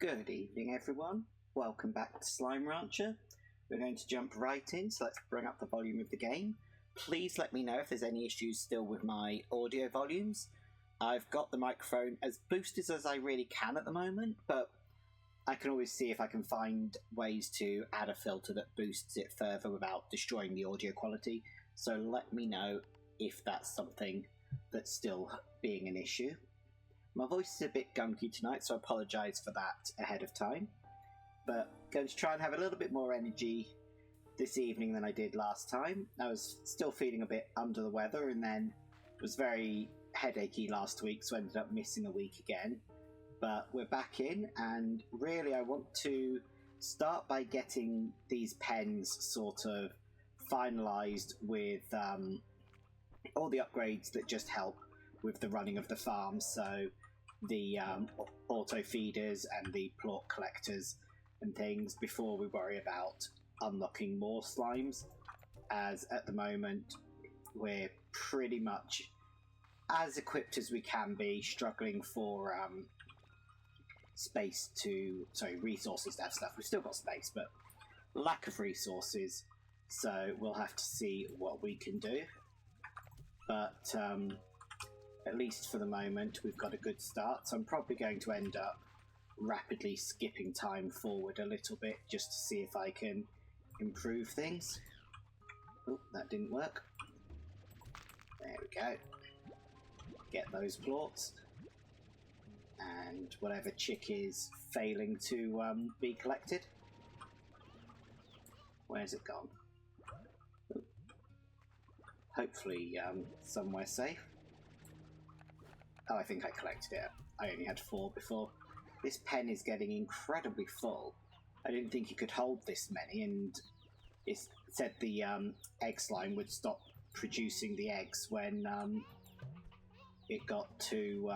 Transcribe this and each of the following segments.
Good evening, everyone. Welcome back to Slime Rancher. We're going to jump right in, so let's bring up the volume of the game. Please let me know if there's any issues still with my audio volumes. I've got the microphone as boosted as I really can at the moment, but I can always see if I can find ways to add a filter that boosts it further without destroying the audio quality. So let me know if that's something that's still being an issue. My voice is a bit gunky tonight, so I apologise for that ahead of time. But going to try and have a little bit more energy this evening than I did last time. I was still feeling a bit under the weather, and then was very headachy last week, so I ended up missing a week again. But we're back in, and really I want to start by getting these pens sort of finalised with all the upgrades that just help with the running of the farm. So the auto feeders and the plort collectors and things, before we worry about unlocking more slimes, as at the moment we're pretty much as equipped as we can be, struggling for resources to have stuff. We've still got space, but lack of resources, so we'll have to see what we can do. But at least for the moment we've got a good start, so I'm probably going to end up rapidly skipping time forward a little bit just to see if I can improve things. Oh, that didn't work. There we go. Get those plorts. And whatever chick is failing to be collected. Where's it gone? Oh. Hopefully somewhere safe. Oh, I think I collected it. I only had 4 before. This pen is getting incredibly full. I didn't think it could hold this many, and it said the egg slime would stop producing the eggs when it got too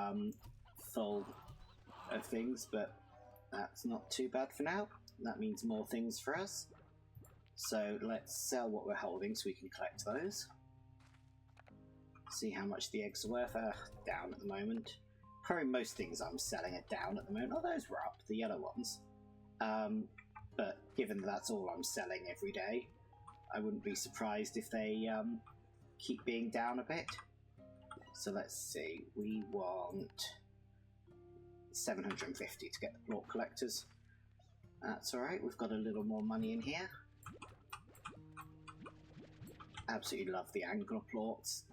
full of things, but that's not too bad for now. That means more things for us. So let's sell what we're holding so we can collect those. See how much the eggs are worth. Down at the moment. Probably most things I'm selling are down at the moment. Oh, those were up, the yellow ones. But given that that's all I'm selling every day, I wouldn't be surprised if they keep being down a bit. So let's see, we want 750 to get the plort collectors. That's alright, we've got a little more money in here. Absolutely love the angler plorts.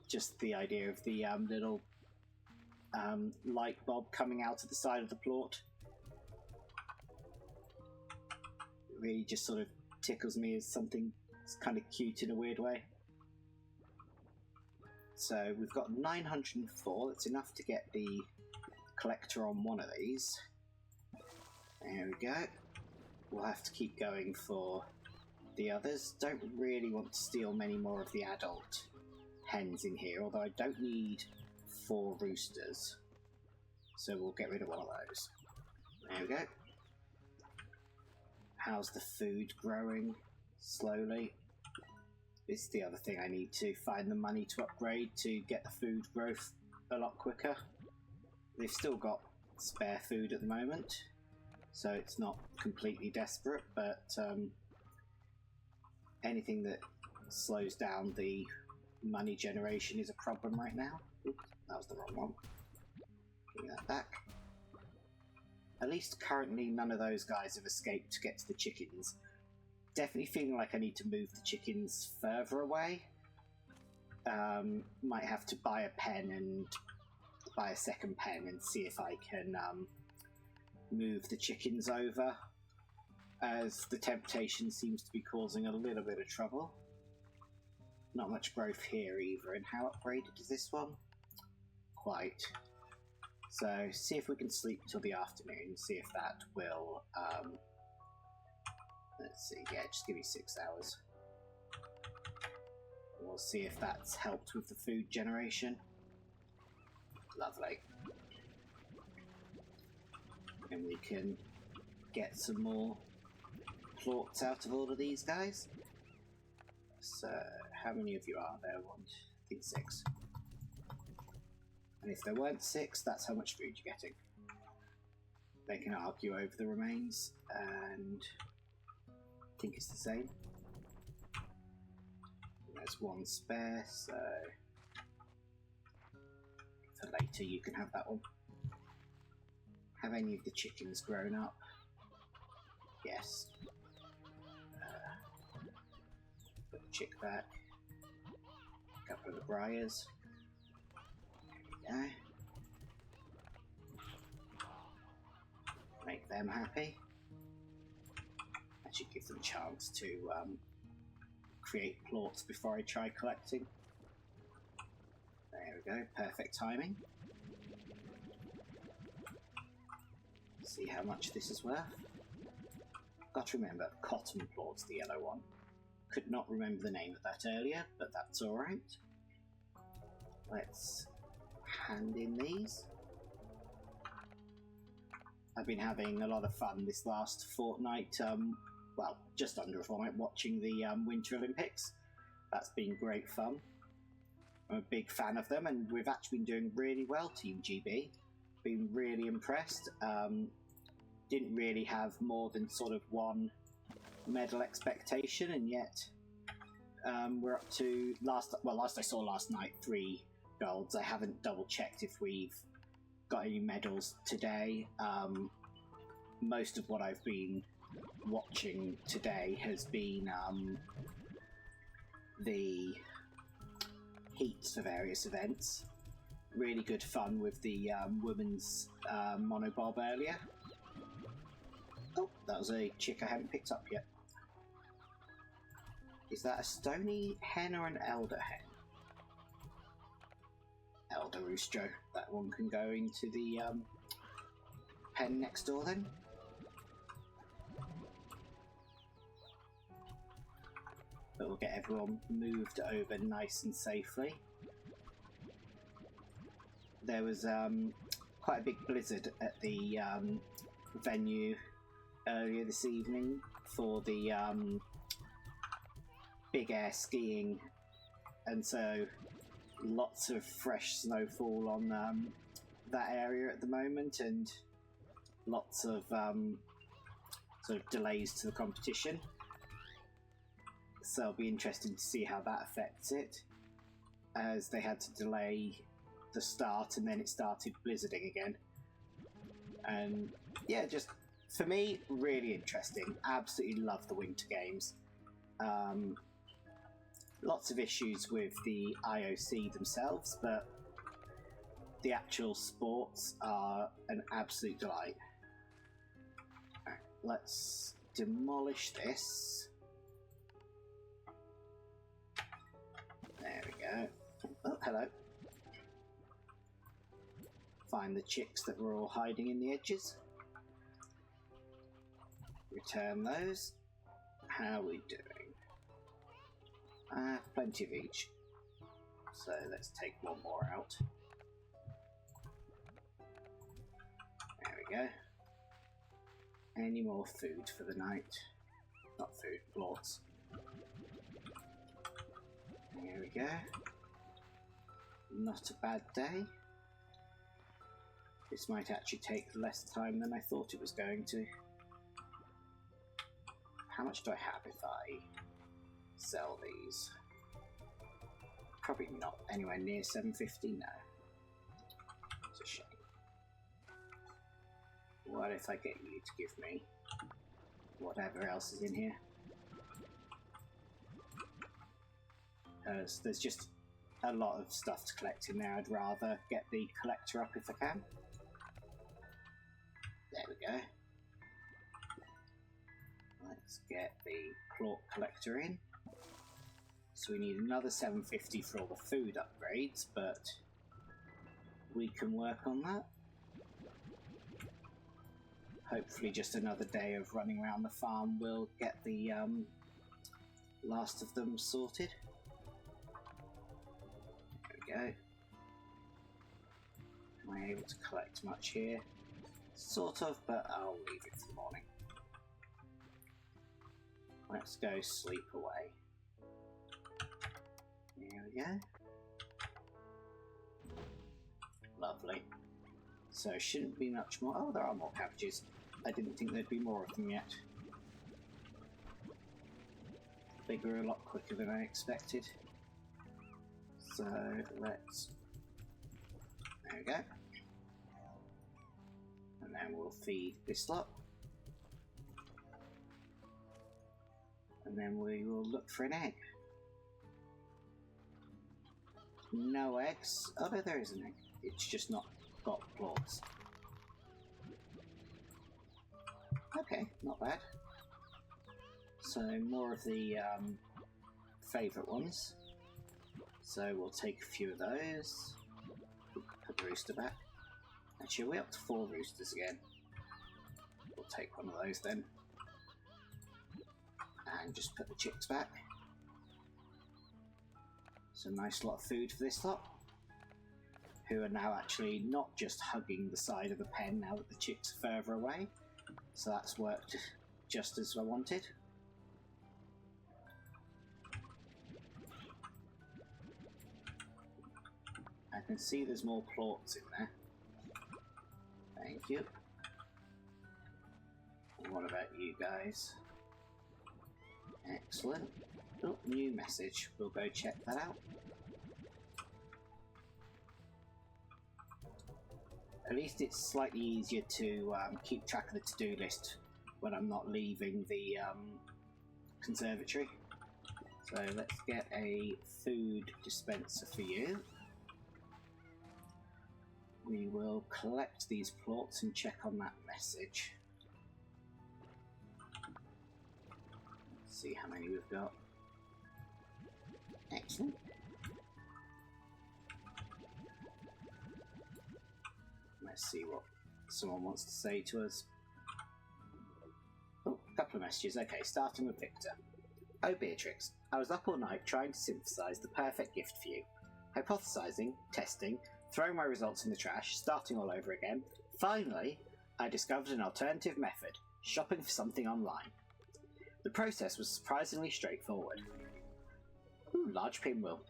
Just the idea of the little light bulb coming out of the side of the plort really just sort of tickles me as something that's kind of cute in a weird way. So we've got 904, that's enough to get the collector on one of these. There we go. We'll have to keep going for the others. Don't really want to steal many more of the adult hens in here, although I don't need 4 roosters. So we'll get rid of one of those. There we go. How's the food growing? Slowly. This is the other thing, I need to find the money to upgrade to get the food growth a lot quicker. They've still got spare food at the moment, so it's not completely desperate, but anything that slows down the money generation is a problem right now. Oops, that was the wrong one. Give me that back. At least currently none of those guys have escaped to get to the chickens. Definitely feeling like I need to move the chickens further away. Might have to buy a pen and buy a second pen and see if I can move the chickens over, as the temptation seems to be causing a little bit of trouble. Not much growth here either. And how upgraded is this one? Quite. So see if we can sleep till the afternoon, see if that will let's see, yeah, just give me 6 hours. We'll see if that's helped with the food generation. Lovely. And we can get some more plorts out of all of these guys. So, how many of you are there? I think 6. And if there weren't 6, that's how much food you're getting. They can argue over the remains, and I think it's the same. There's 1 spare, so for later you can have that one. Have any of the chickens grown up? Yes. Put the chick back. A couple of the briars. There we go. Make them happy. That should give them a chance to create plots before I try collecting. There we go, perfect timing. See how much this is worth. Got to remember, cotton plort's the yellow one. Could not remember the name of that earlier, but that's alright. Let's hand in these. I've been having a lot of fun this last fortnight, well, just under a fortnight, watching the Winter Olympics. That's been great fun. I'm a big fan of them, and we've actually been doing really well, Team GB. Been really impressed. Didn't really have more than sort of one medal expectation, and yet we're up to, last I saw last night, 3 golds. I haven't double checked if we've got any medals today. Most of what I've been watching today has been the heats for various events. Really good fun with the women's monobob earlier. Oh, that was a chick I haven't picked up yet. Is that a stony hen or an elder hen? Elder Roostro. That one can go into the pen next door then. But we'll get everyone moved over nice and safely. There was quite a big blizzard at the venue earlier this evening for the big air skiing, and so lots of fresh snowfall on that area at the moment, and lots of sort of delays to the competition. So it'll be interesting to see how that affects it, as they had to delay the start and then it started blizzarding again. And yeah, just for me, really interesting. Absolutely love the Winter Games. Lots of issues with the IOC themselves, but the actual sports are an absolute delight. Right, let's demolish this. There we go. Oh, hello. Find the chicks that were all hiding in the edges. Return those. How are we doing? Plenty of each. So let's take one more out. There we go. Any more food for the night? Not food, plorts. There we go. Not a bad day. This might actually take less time than I thought it was going to. How much do I have if I sell these? Probably not anywhere near 750, no. It's a shame. What if I get you to give me whatever else is in here? There's just a lot of stuff to collect in there. I'd rather get the collector up if I can. There we go. Let's get the plort collector in. So we need another 750 for all the food upgrades, but we can work on that. Hopefully just another day of running around the farm will get the last of them sorted. There we go. Am I able to collect much here? Sort of, but I'll leave it for the morning. Let's go sleep away. There we go. Lovely. So shouldn't be much more. Oh, there are more cabbages. I didn't think there'd be more of them yet. They grew a lot quicker than I expected. So let's... There we go. And then we'll feed this lot. And then we will look for an egg. No eggs. Oh no, there is an egg. It's just not got claws. Okay, not bad. So more of the favourite ones. So we'll take a few of those. Put the rooster back. Actually, we're up to 4 roosters again. We'll take one of those then. And just put the chicks back. So nice lot of food for this lot. Who are now actually not just hugging the side of the pen now that the chicks are further away. So that's worked just as I wanted. I can see there's more plorts in there. Thank you. What about you guys? Excellent. Oh, new message. We'll go check that out. At least it's slightly easier to keep track of the to-do list when I'm not leaving the conservatory. So let's get a food dispenser for you. We will collect these plorts and check on that message. Let's see how many we've got. Excellent. Let's see what someone wants to say to us. Oh, a couple of messages. Okay, starting with Victor. Oh, Beatrix, I was up all night trying to synthesize the perfect gift for you. Hypothesizing, testing, throwing my results in the trash, starting all over again. Finally, I discovered an alternative method, shopping for something online. The process was surprisingly straightforward. Ooh, large pinwheel.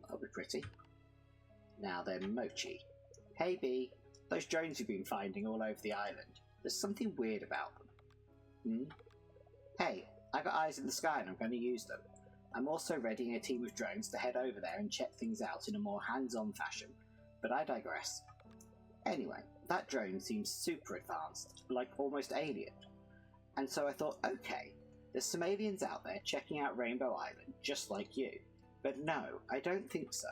That'll be pretty. Now then, Mochi. Hey B, those drones you've been finding all over the island, there's something weird about them. Hey, I got eyes in the sky and I'm going to use them. I'm also readying a team of drones to head over there and check things out in a more hands-on fashion, but I digress. Anyway, that drone seems super advanced, like almost alien. And so I thought, okay, there's some aliens out there checking out Rainbow Island, just like you. But no, I don't think so.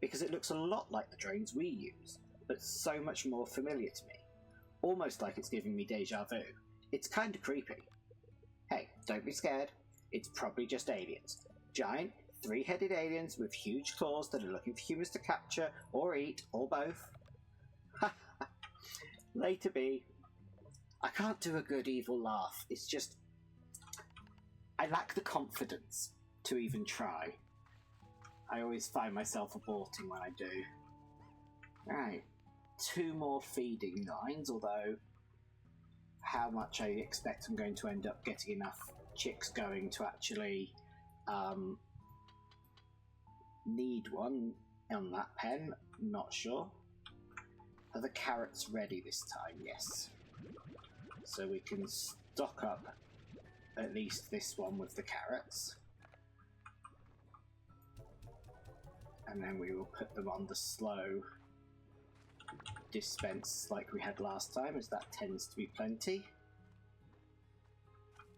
Because it looks a lot like the drones we use, but so much more familiar to me. Almost like it's giving me deja vu. It's kinda creepy. Hey, don't be scared. It's probably just aliens. Giant, 3-headed aliens with huge claws that are looking for humans to capture, or eat, or both. Later, B. I can't do a good evil laugh. It's just... I lack the confidence to even try. I always find myself aborting when I do. Right. 2 more feeding lines, although how much I expect I'm going to end up getting enough chicks going to actually need one on that pen, not sure. Are the carrots ready this time? Yes. So we can stock up at least this one with the carrots. And then we will put them on the slow dispense like we had last time, as that tends to be plenty.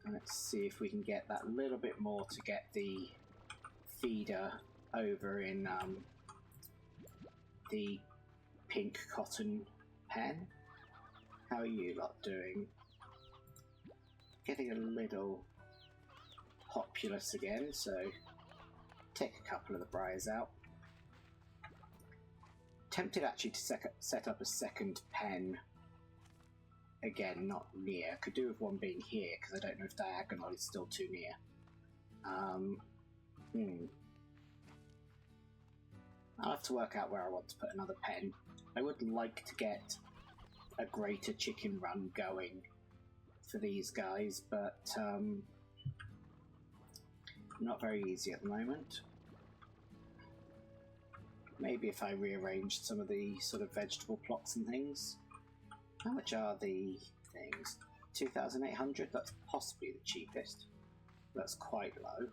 And let's see if we can get that little bit more to get the feeder over in the pink cotton pen. How are you lot doing? Getting a little populous again, so take a couple of the briars out. Tempted actually to set up a second pen again, not near. Could do with one being here because I don't know if diagonal is still too near. I'll have to work out where I want to put another pen. I would like to get a greater chicken run going for these guys, but not very easy at the moment. Maybe if I rearranged some of the sort of vegetable plots and things. How much are the things? 2,800? That's possibly the cheapest. That's quite low.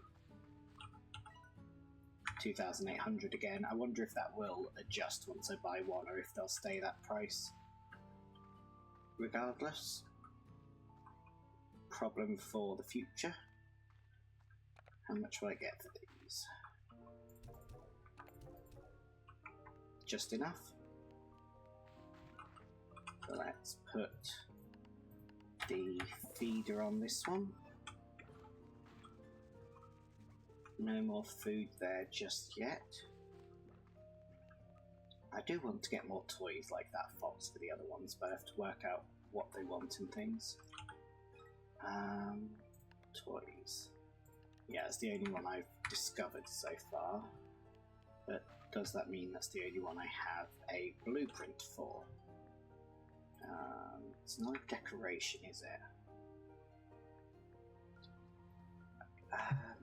2,800 again. I wonder if that will adjust once I buy one, or if they'll stay that price. regardless. Problem for the future. How much will I get for these? Just enough. So let's put the feeder on this one. No more food there just yet. I do want to get more toys like that fox for the other ones, but I have to work out what they want and things. Toys. Yeah, it's the only one I've discovered so far. But does that mean that's the only one I have a blueprint for? It's not a decoration, is it?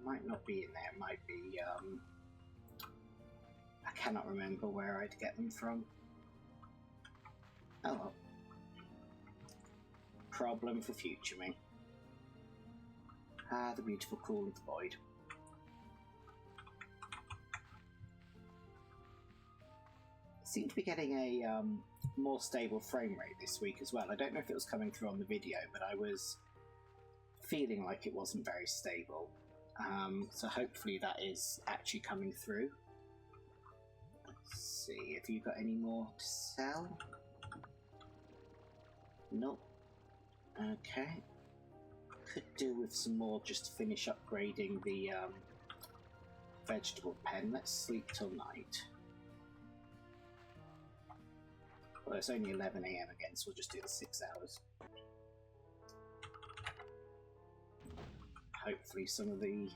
Might not be in there. It might be. I cannot remember where I'd get them from. Oh well. Problem for future me. Ah, the beautiful cool of the void. Seem to be getting a more stable frame rate this week as well. I don't know if it was coming through on the video, but I was feeling like it wasn't very stable. So hopefully that is actually coming through. Let's see, have you got any more to sell? Nope. Okay. Could do with some more just to finish upgrading the vegetable pen. Let's sleep till night. Well, it's only 11 AM again, so we'll just do the 6 hours. Hopefully some of the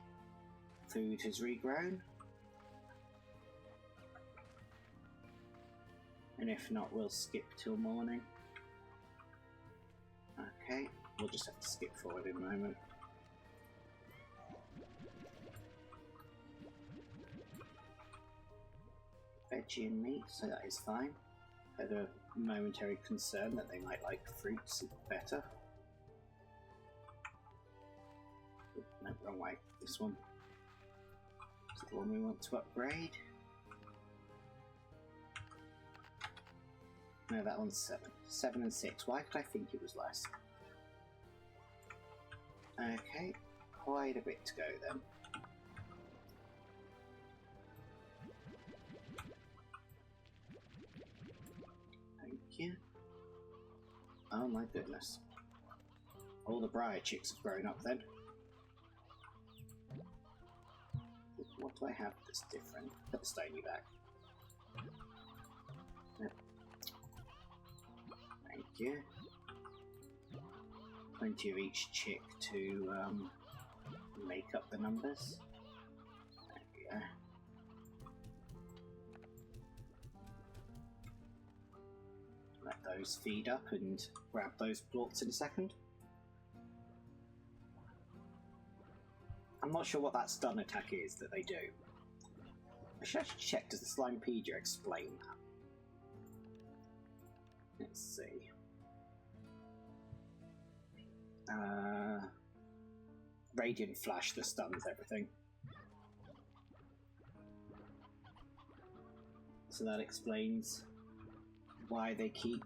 food has regrown. And if not, we'll skip till morning. Okay, we'll just have to skip forward in a moment. Veggie and meat, so that is fine. Had a momentary concern that they might like fruits better. No, wrong way. This one. Is the one we want to upgrade. No, that one's 7. 7 and 6. Why could I think it was less? Okay, quite a bit to go then. Thank you. Oh my goodness. All the briar chicks have grown up then. What do I have that's different? Put the stony back. Yep. Thank you. Plenty of each chick to make up the numbers. There we go. Let those feed up and grab those plots in a second. I'm not sure what that stun attack is that they do. I should actually check, does the Slimepedia explain that? Let's see. Radiant Flash that stuns everything. So that explains why they keep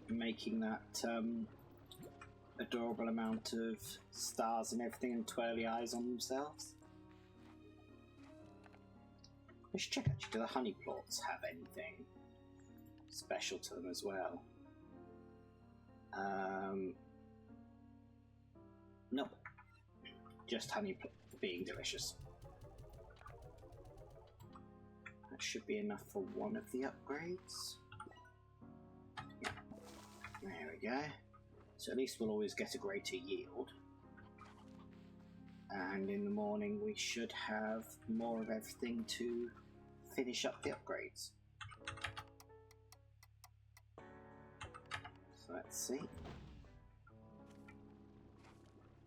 making that adorable amount of stars and everything and twirly eyes on themselves. I should check actually, do the honey plots have anything special to them as well? Nope. Just honey being delicious. That should be enough for one of the upgrades. Yeah. There we go. So at least we'll always get a greater yield. And in the morning we should have more of everything to finish up the upgrades. So let's see.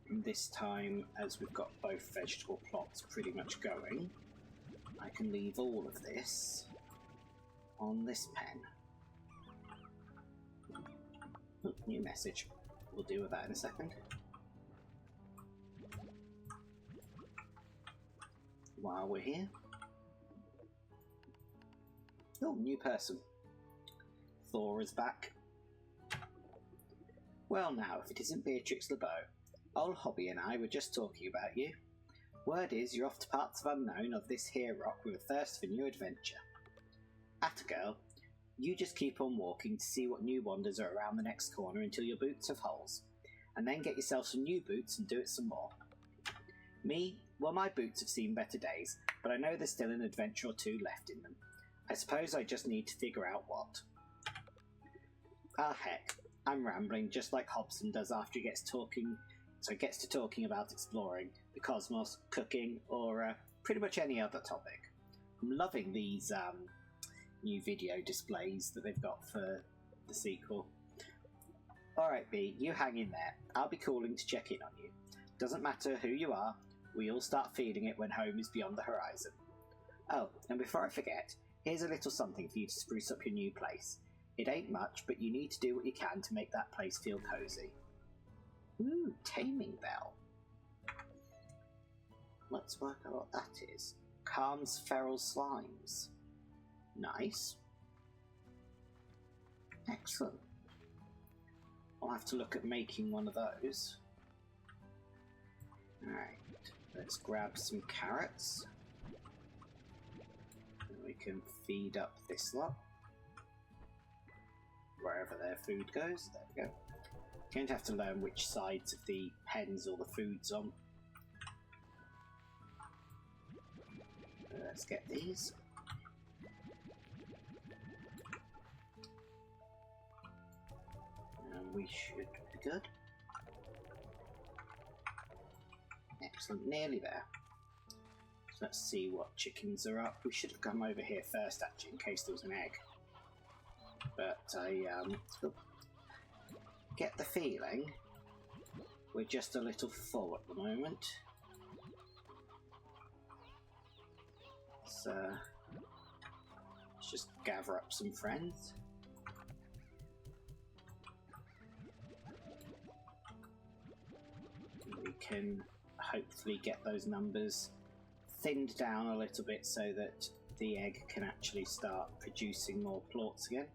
And this time, as we've got both vegetable plots pretty much going, I can leave all of this on this pen. Oh, new message. We'll deal with that in a second. While we're here. Oh, new person. Thor is back. Well now, if it isn't Beatrix LeBeau. Old Hobby and I were just talking about you. Word is you're off to parts of unknown of this here rock with a thirst for new adventure. Atta girl, you just keep on walking to see what new wonders are around the next corner until your boots have holes, and then get yourself some new boots and do it some more. Me, well, my boots have seen better days, but I know there's still an adventure or two left in them. I suppose I just need to figure out what. Ah heck, I'm rambling just like Hobson does after he gets to talking about exploring, the cosmos, cooking, or pretty much any other topic. I'm loving these new video displays that they've got for the sequel. Alright B, you hang in there. I'll be calling to check in on you. Doesn't matter who you are, we all start feeling it when home is beyond the horizon. Oh, and before I forget, here's a little something for you to spruce up your new place. It ain't much, but you need to do what you can to make that place feel cosy. Ooh, Taming Bell. Let's work out what that is. Calms feral slimes. Nice. Excellent. I'll have to look at making one of those. Alright, let's grab some carrots. And we can feed up this lot. Wherever their food goes. There we go. Going to have to learn which sides of the pens all the food's on. Let's get these. And we should be good. Excellent, nearly there. So let's see what chickens are up. We should have come over here first actually in case there was an egg. But I get the feeling we're just a little full at the moment. So let's just gather up some friends. We can hopefully get those numbers thinned down a little bit so that the egg can actually start producing more plorts again.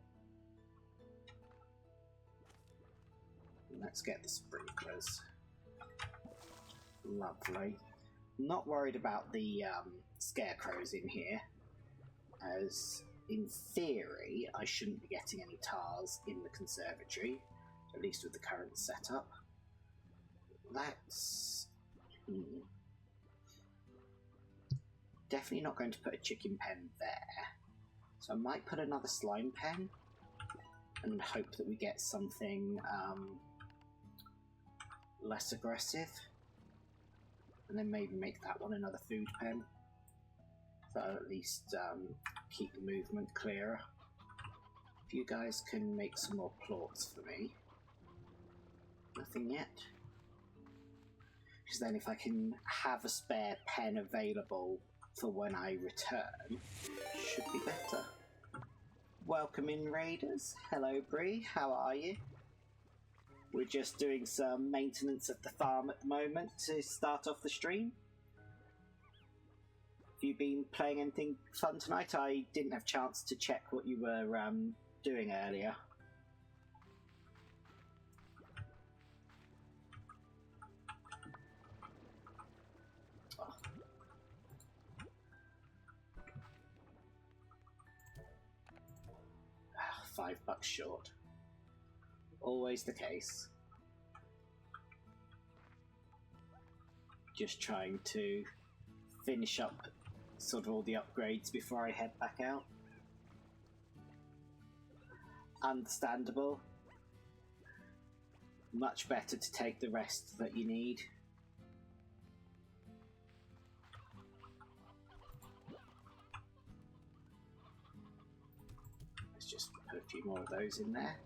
Let's get the sprinklers. Lovely. Not worried about the scarecrows in here, as in theory I shouldn't be getting any tars in the conservatory, at least with the current setup. That's... definitely not going to put a chicken pen there, so I might put another slime pen and hope that we get something less aggressive, and then maybe make that one another food pen, so I'll at least keep the movement clearer. If you guys can make some more plorts for me. Nothing yet? Because then if I can have a spare pen available for when I return, should be better. Welcome in, Raiders. Hello, Bree. How are you? We're just doing some maintenance at the farm at the moment to start off the stream. Have you been playing anything fun tonight? I didn't have a chance to check what you were doing earlier. Oh. $5 short. Always the case. Just trying to finish up sort of all the upgrades before I head back out. Understandable. Much better to take the rest that you need. Let's just put a few more of those in there.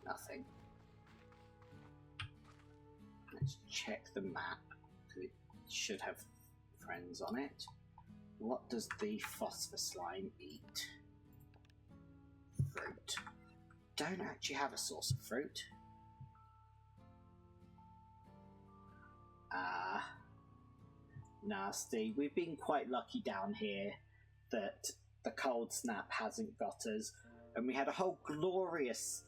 Nothing. Let's check the map. It should have friends on it. What does the phosphor slime eat? Fruit. Don't actually have a source of fruit. Nasty. We've been quite lucky down here that the cold snap hasn't got us, and we had a whole glorious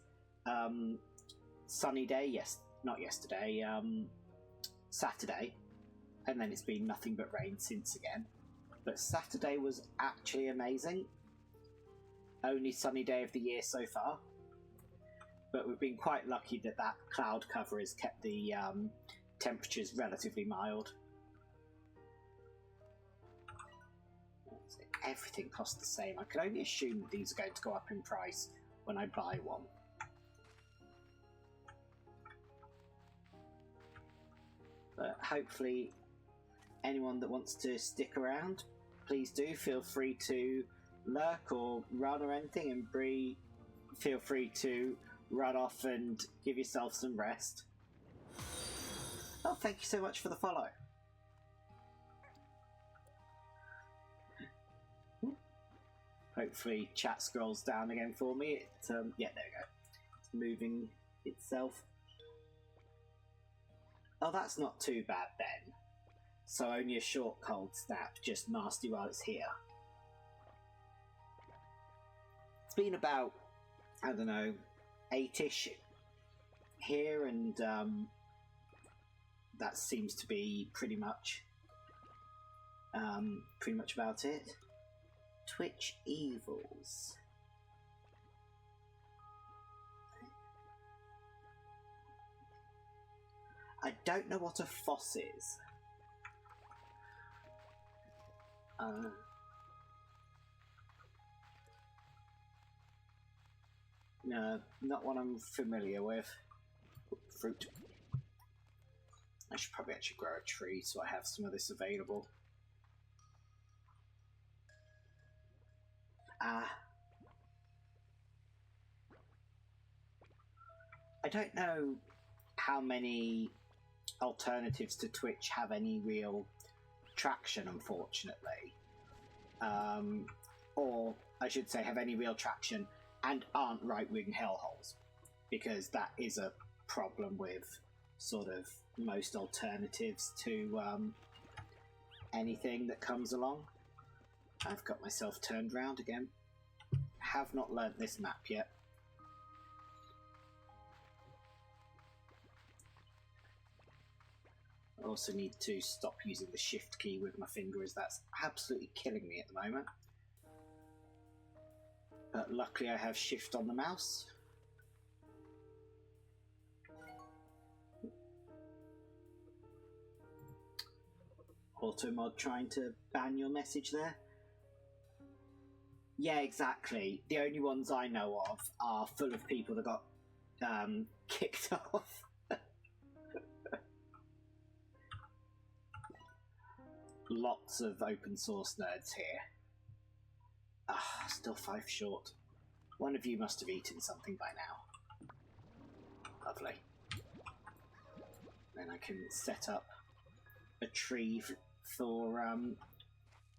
sunny day, not yesterday, Saturday, and then it's been nothing but rain since again. But Saturday was actually amazing. Only sunny day of the year so far. But we've been quite lucky that cloud cover has kept the temperatures relatively mild. Everything costs the same. I can only assume that these are going to go up in price when I buy one. But hopefully anyone that wants to stick around, please do feel free to lurk or run or anything, and Bree, feel free to run off and give yourself some rest. Oh, thank you so much for the follow. Hopefully chat scrolls down again for me. Yeah, there we go. It's moving itself. Oh, that's not too bad then. So only a short cold snap, just nasty while it's here. It's been about, I don't know, 8-ish here, and that seems to be pretty much about it. Twitch Evils. I don't know what a foss is. No, not one I'm familiar with. Fruit. I should probably actually grow a tree so I have some of this available. I don't know how many alternatives to Twitch have any real traction, unfortunately. Or I should say have any real traction and aren't right-wing hellholes, because that is a problem with sort of most alternatives to anything that comes along. I've got myself turned round again. Have not learnt this map yet. I also need to stop using the shift key with my finger, as that's absolutely killing me at the moment. But luckily I have shift on the mouse. Automod trying to ban your message there. Yeah, exactly. The only ones I know of are full of people that got kicked off. Lots of open source nerds here. Ah, still 5 short. One of you must have eaten something by now. Lovely. Then I can set up a tree for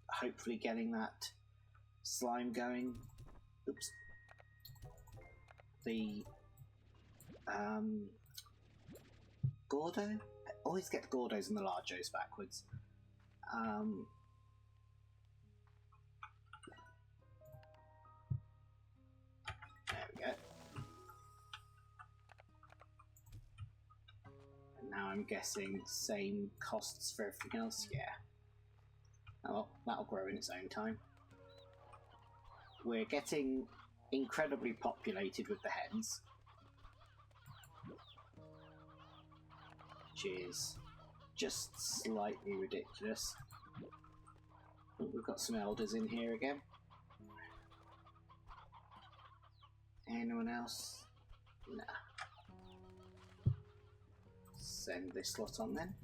hopefully getting that slime going. Oops. The Gordo? I always get the Gordos and the Largos backwards. There we go. And now I'm guessing same costs for everything else. Yeah. Oh, well, that'll grow in its own time. We're getting incredibly populated with the hens, which is just slightly ridiculous. Oh, we've got some elders in here again. Anyone else? Nah. Send this lot on then.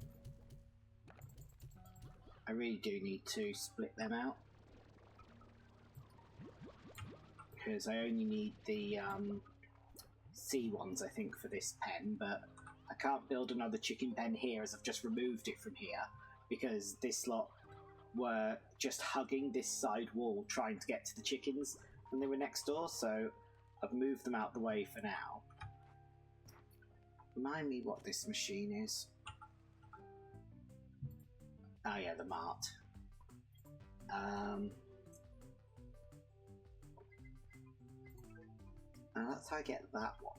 I really do need to split them out, because I only need the C ones, I think, for this pen, but I can't build another chicken pen here as I've just removed it from here, because this lot were just hugging this side wall trying to get to the chickens and they were next door, so I've moved them out the way for now. Remind me what this machine is. Oh yeah, the mart. That's how I get that one.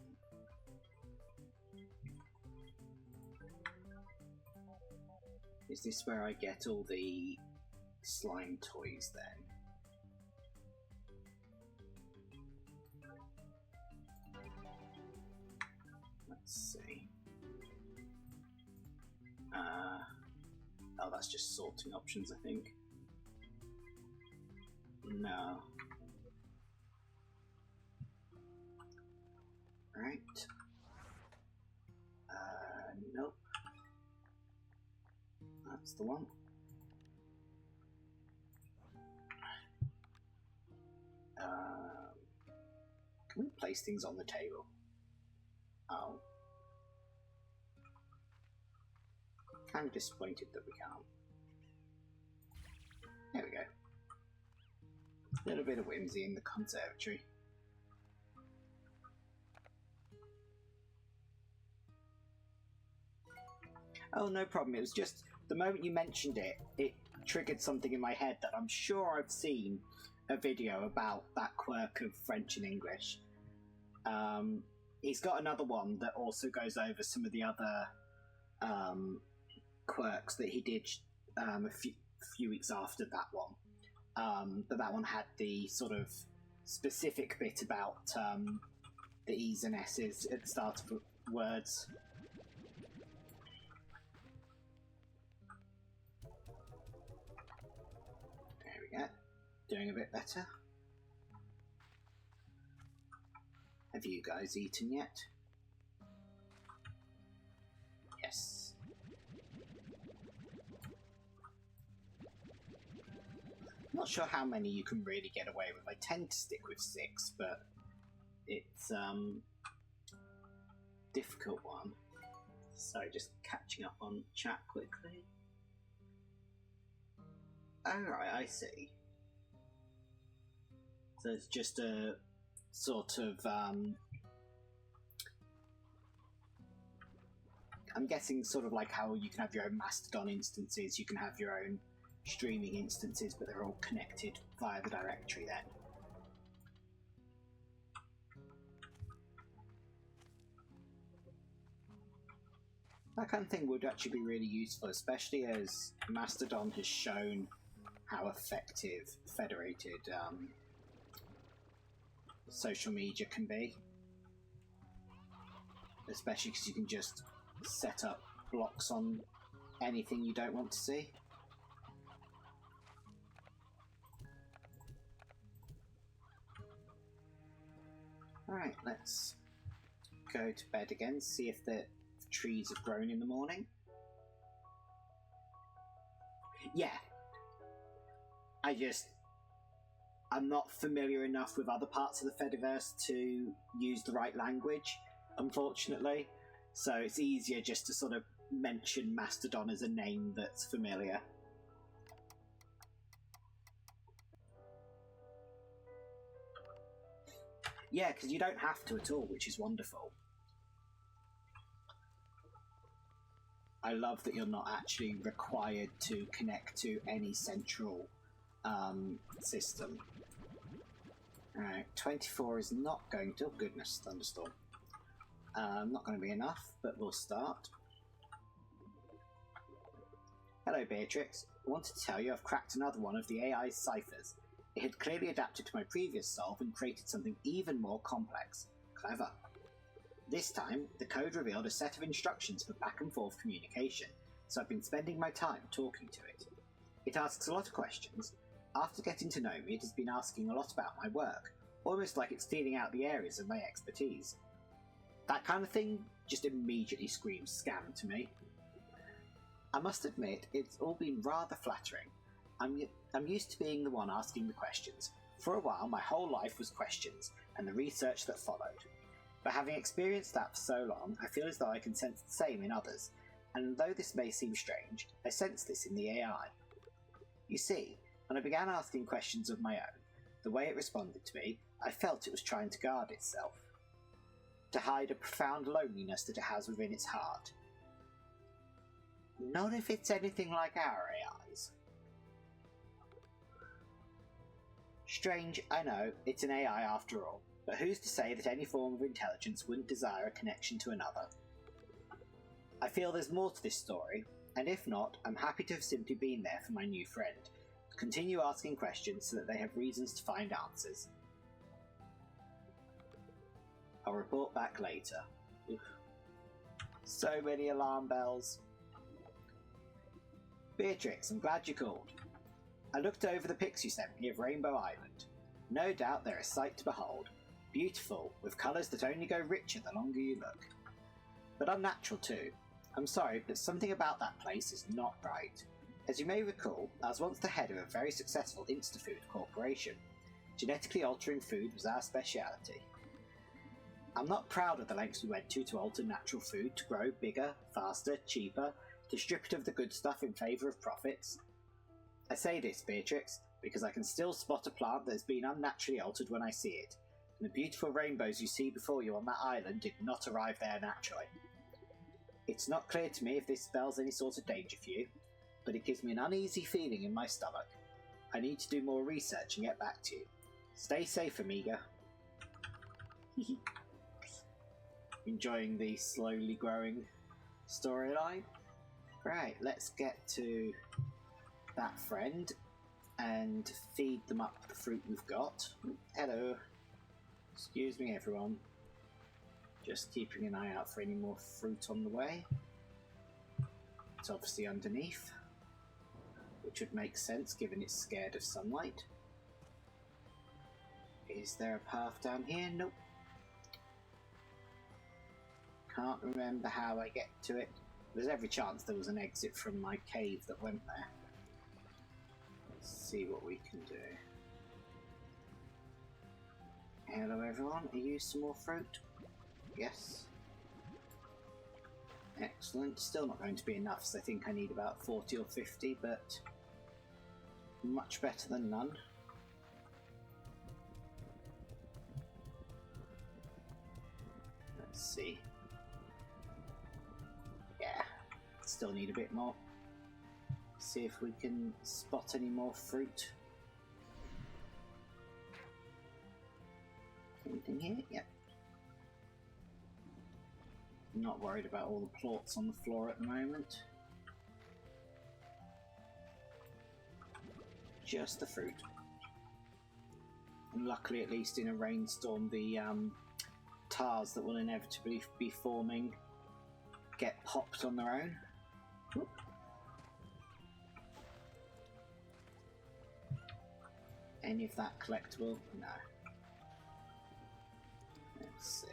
Is this where I get all the slime toys then? Let's see. Oh, that's just sorting options, I think. No. Right. Nope. That's the one. Can we place things on the table? Oh. Kind of disappointed that we can't. There we go. A little bit of whimsy in the conservatory. Oh, no problem. It was just the moment you mentioned it, it triggered something in my head that I'm sure I've seen a video about that quirk of French and English. He's got another one that also goes over some of the other quirks that he did a few weeks after that one. But that one had the sort of specific bit about the E's and S's at the start of words. There we go. Doing a bit better. Have you guys eaten yet? Yes. Not sure how many you can really get away with. I tend to stick with 6, but it's difficult one. So just catching up on chat quickly. Alright, I see. So it's just a sort of I'm guessing sort of like how you can have your own Mastodon instances, you can have your own streaming instances, but they're all connected via the directory then. That kind of thing would actually be really useful, especially as Mastodon has shown how effective federated social media can be. Especially because you can just set up blocks on anything you don't want to see. Alright, let's go to bed again, see if the trees have grown in the morning. Yeah. I'm not familiar enough with other parts of the Fediverse to use the right language, unfortunately. So it's easier just to sort of mention Mastodon as a name that's familiar. Yeah, because you don't have to at all, which is wonderful. I love that you're not actually required to connect to any central system. Alright, 24 is not going to... Oh goodness, thunderstorm. Not going to be enough, but we'll start. Hello Beatrix. I wanted to tell you I've cracked another one of the AI's ciphers. It had clearly adapted to my previous solve and created something even more complex. Clever. This time, the code revealed a set of instructions for back and forth communication, so I've been spending my time talking to it. It asks a lot of questions. After getting to know me, it has been asking a lot about my work, almost like it's feeling out the areas of my expertise. That kind of thing just immediately screams scam to me. I must admit, it's all been rather flattering. I'm used to being the one asking the questions. For a while, my whole life was questions, and the research that followed. But having experienced that for so long, I feel as though I can sense the same in others, and though this may seem strange, I sense this in the AI. You see, when I began asking questions of my own, the way it responded to me, I felt it was trying to guard itself. To hide a profound loneliness that it has within its heart. Not if it's anything like our AIs. Strange, I know, it's an AI after all, but who's to say that any form of intelligence wouldn't desire a connection to another? I feel there's more to this story, And if not, I'm happy to have simply been there for my new friend. Continue asking questions so that they have reasons to find answers. I'll report back later. Oof. So many alarm bells. Beatrix, I'm glad you called. I looked over the pics you sent me of Rainbow Island. No doubt they're a sight to behold. Beautiful, with colours that only go richer the longer you look. But unnatural too. I'm sorry, but something about that place is not right. As you may recall, I was once the head of a very successful Instafood corporation. Genetically altering food was our speciality. I'm not proud of the lengths we went to alter natural food to grow bigger, faster, cheaper, to strip it of the good stuff in favour of profits. I say this, Beatrix, because I can still spot a plant that has been unnaturally altered when I see it, and the beautiful rainbows you see before you on that island did not arrive there naturally. It's not clear to me if this spells any sort of danger for you, but it gives me an uneasy feeling in my stomach. I need to do more research and get back to you. Stay safe, Amiga. Enjoying the slowly growing storyline. Right, let's get to that friend and feed them up the fruit we've got. Hello. Excuse me, everyone. Just keeping an eye out for any more fruit on the way. It's obviously underneath, which would make sense given it's scared of sunlight. Is there a path down here? Nope. Can't remember how I get to it. There's every chance there was an exit from my cave that went there. Let's see what we can do. Hello everyone, are you some more fruit? Yes. Excellent. Still not going to be enough, so I think I need about 40 or 50, but much better than none. Let's see. Yeah, still need a bit more. See if we can spot any more fruit. Anything here? Yep. Not worried about all the plorts on the floor at the moment. Just the fruit. And luckily, at least in a rainstorm, the tars that will inevitably be forming get popped on their own. Whoop. Any of that collectible? No. Let's see.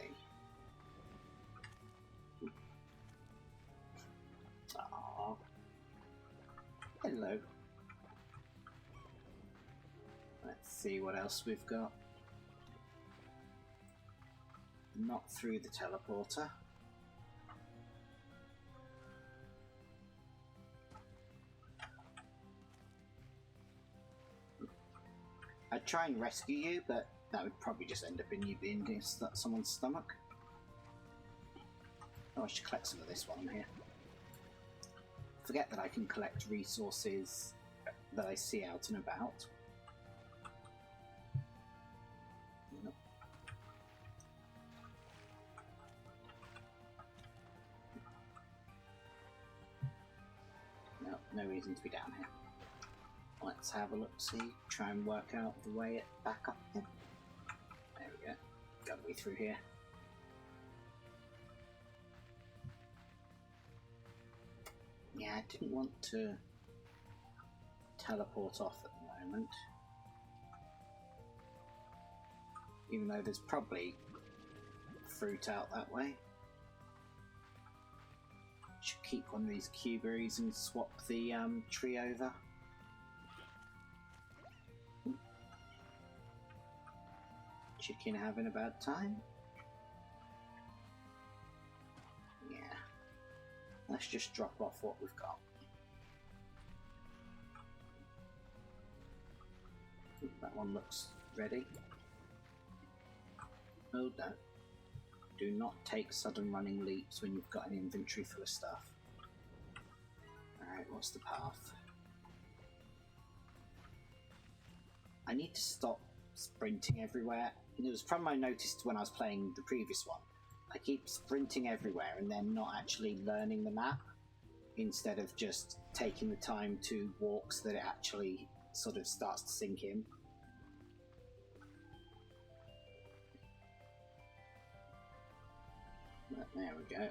Aww. Hello. Let's see what else we've got. Not through the teleporter. I'd try and rescue you, but that would probably just end up in you being in someone's stomach. Oh, I should collect some of this while I'm here. Forget that I can collect resources that I see out and about. Nope. No, no reason to be down here. Let's have a look, see, try and work out the way it back up again. There we go. Gotta be through here. Yeah, I didn't want to teleport off at the moment. Even though there's probably fruit out that way. Should keep one of these cuberries and swap the tree over. Chicken having a bad time? Yeah. Let's just drop off what we've got. That one looks ready. Oh no. Do not take sudden running leaps when you've got an inventory full of stuff. Alright, what's the path? I need to stop sprinting everywhere. And it was a problem I noticed when I was playing the previous one. I keep sprinting everywhere and then not actually learning the map. instead of just taking the time to walk so that it actually sort of starts to sink in. But there we go.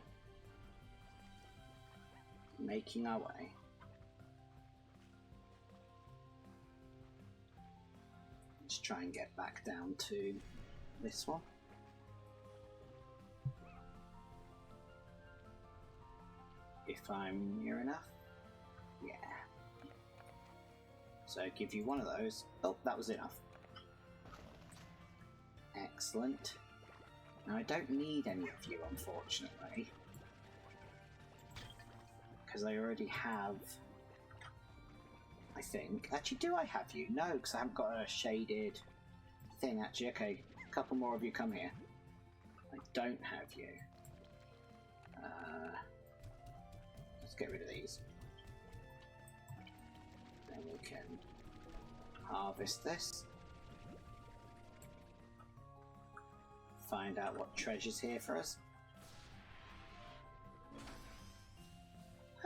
Making our way. Let's try and get back down to this one. If I'm near enough. Yeah. So give you one of those. Oh, that was enough. Excellent. Now I don't need any of you, unfortunately. Because I already have... I think. Actually, do I have you? No, because I haven't got a shaded thing, actually. Okay, a couple more of you come here. I don't have you. Let's get rid of these. Then we can harvest this. Find out what treasure's here for us.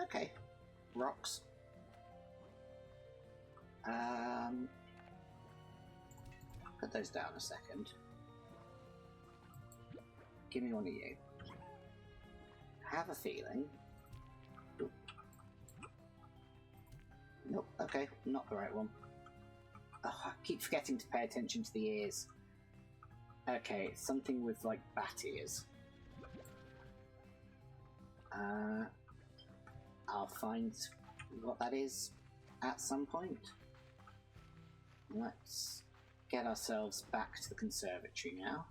Okay, rocks. Put those down a second. Give me one of you. Have a feeling. Ooh. Nope, okay, not the right one. Oh, I keep forgetting to pay attention to the ears. Okay, it's something with like bat ears. I'll find what that is at some point. Let's get ourselves back to the conservatory now.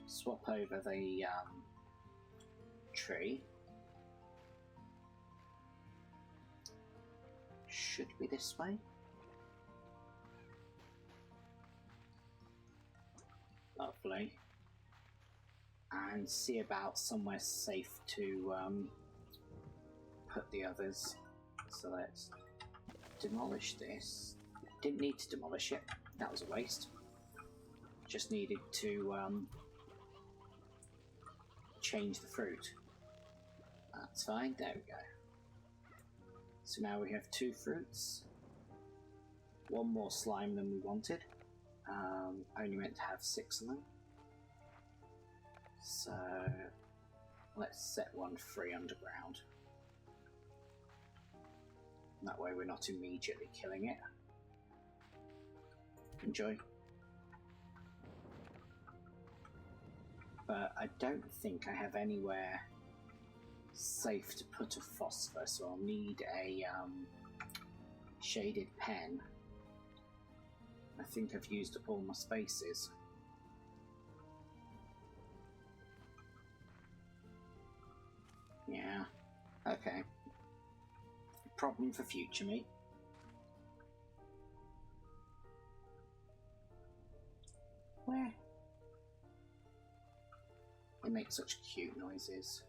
Swap over the tree. Should be this way. Lovely. And see about somewhere safe to put the others. So let's demolish this. Didn't need to demolish it. That was a waste. Just needed to change the fruit. That's fine. There we go. So now we have 2 fruits. 1 more slime than we wanted. Only meant to have 6 of them. So let's set 1 free underground. That way we're not immediately killing it. Enjoy. But I don't think I have anywhere safe to put a phosphor, so I'll need a shaded pen. I think I've used up all my spaces. Yeah, okay. Problem for future me. Where? They make such cute noises.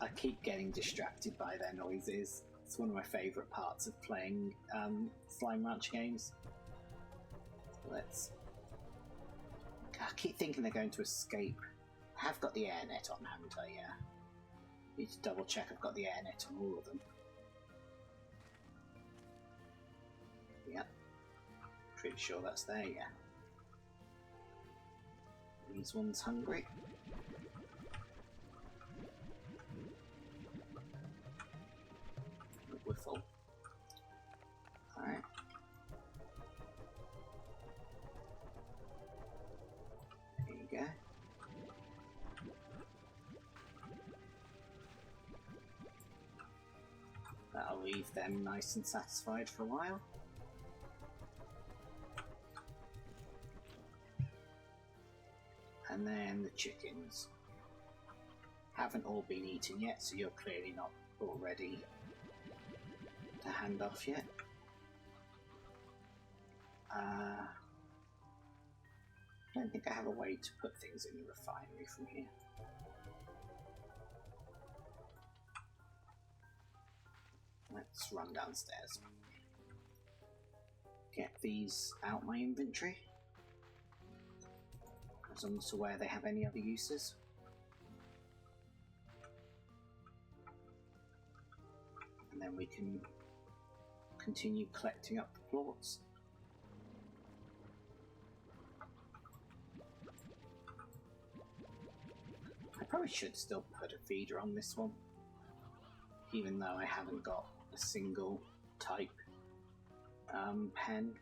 I keep getting distracted by their noises. It's one of my favourite parts of playing Slime Ranch games. Let's... I keep thinking they're going to escape. I have got the air net on, haven't I? Yeah. Need to double check I've got the air net on all of them. Yep. Pretty sure that's there, yeah. These ones hungry. We're full. Alright. There you go. That'll leave them nice and satisfied for a while. And then the chickens haven't all been eaten yet, so you're clearly not all ready to hand off yet. I don't think I have a way to put things in the refinery from here. Let's run downstairs. Get these out my inventory. as I'm not aware they have any other uses. And then we can continue collecting up the plots. I probably should still put a feeder on this one, even though I haven't got a single type pen.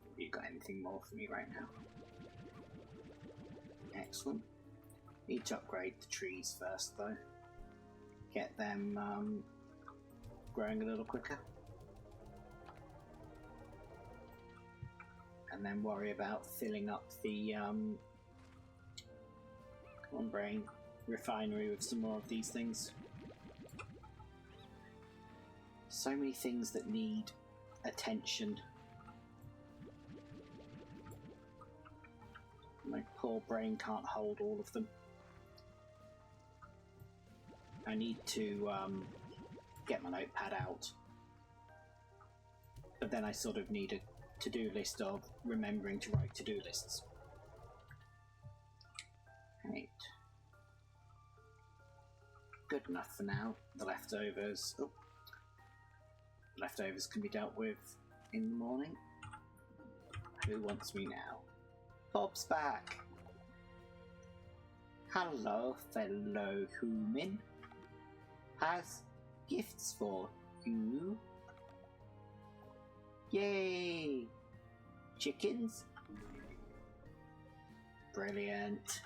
Have you got anything more for me right now? Excellent. Need to upgrade the trees first though. Get them growing a little quicker. And then worry about filling up the come on brain, refinery with some more of these things. So many things that need attention. My poor brain can't hold all of them. I need to get my notepad out, but then I sort of need a to-do list of remembering to write to-do lists. Right. Good enough for now. The leftovers. Oh. Leftovers can be dealt with in the morning. Who wants me now? Bob's back. Hello, fellow human. Has gifts for you. Yay! Chickens? Brilliant.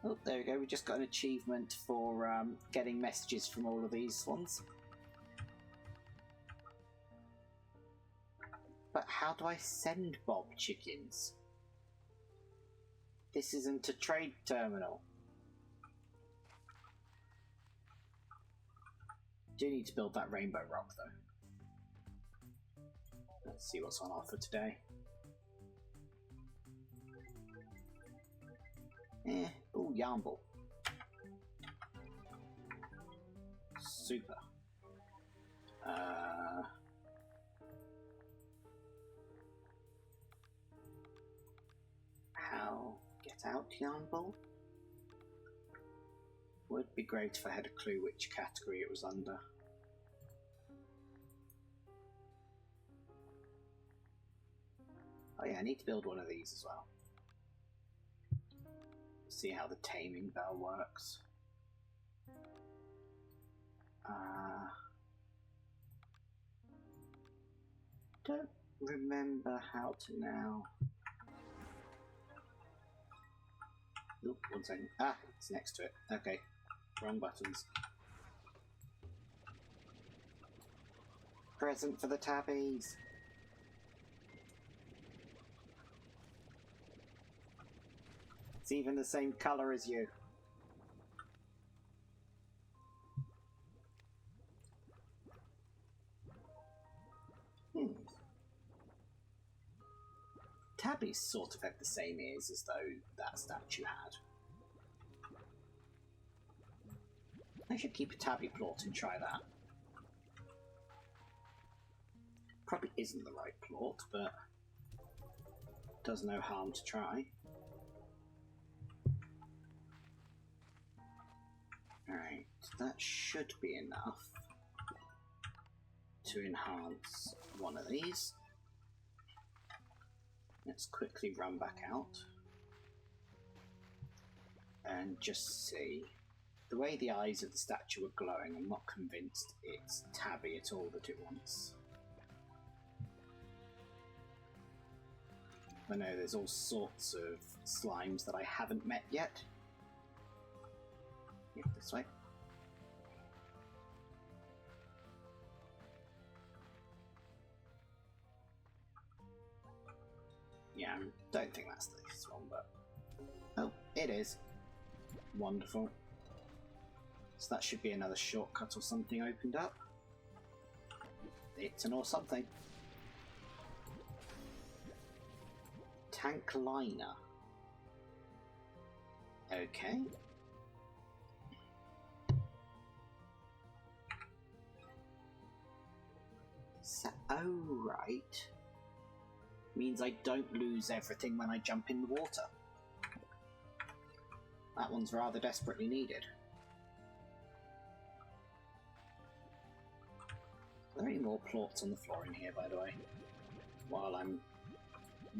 Oh, there we go. We just got an achievement for getting messages from all of these ones. But how do I send Bob chickens? This isn't a trade terminal. Do need to build that rainbow rock though. Let's see what's on offer today. Oh, Yarnball. Super. How get out Yarnball? Would be great if I had a clue which category it was under. Oh yeah, I need to build one of these as well. See how the taming bell works. Don't remember how to now. Oop, 1 second. Ah, it's next to it. Okay, wrong buttons. Present for the tabbies. It's even the same colour as you. Tabbies sort of have the same ears as though that statue had. I should keep a tabby plot and try that. Probably isn't the right plot, but does no harm to try. Alright, that should be enough to enhance one of these. Let's quickly run back out and just see. The way the eyes of the statue are glowing, I'm not convinced it's Tabby at all that it wants. I know there's all sorts of slimes that I haven't met yet. Yeah, this way. Yeah, don't think that's this one, but... Oh, it is. Wonderful. So that should be another shortcut or something opened up. It's an or something. Tank liner. Okay. Oh, right. Means I don't lose everything when I jump in the water. That one's rather desperately needed. Are there any more plots on the floor in here, by the way? While I'm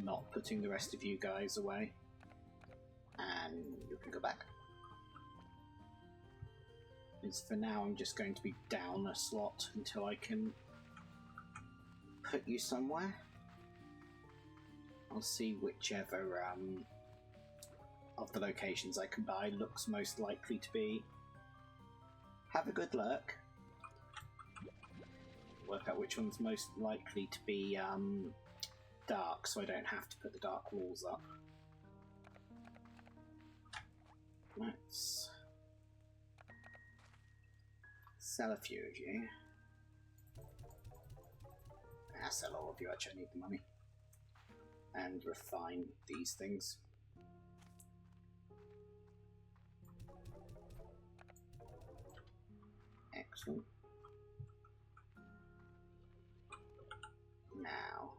not putting the rest of you guys away. And you can go back. Because for now I'm just going to be down a slot until I can put you somewhere. I'll see whichever of the locations I can buy looks most likely to be. Have a good look. Work out which one's most likely to be dark, so I don't have to put the dark walls up. Let's sell a few of you. I'll sell all of you, actually I need the money. And refine these things. Excellent. Now,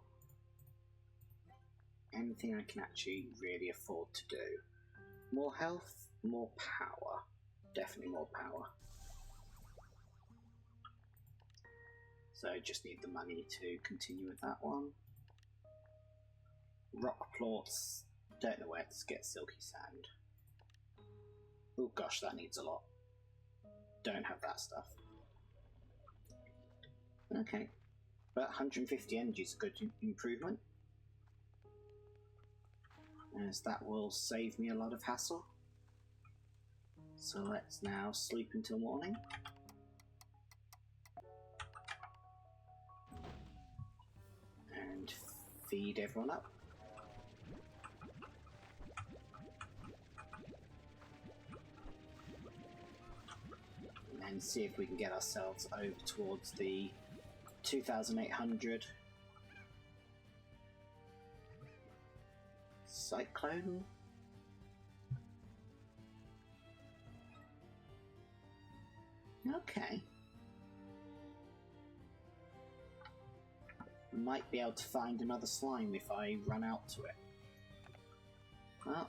anything I can actually really afford to do. More health, more power. Definitely more power. So I just need the money to continue with that one. Rock plots. Don't know where to get silky sand. Oh gosh, that needs a lot. Don't have that stuff. Okay. But 150 energy is a good improvement. As that will save me a lot of hassle. So let's now sleep until morning. And feed everyone up. And see if we can get ourselves over towards the 2,800 cyclone. Okay. Might be able to find another slime if I run out to it. Well,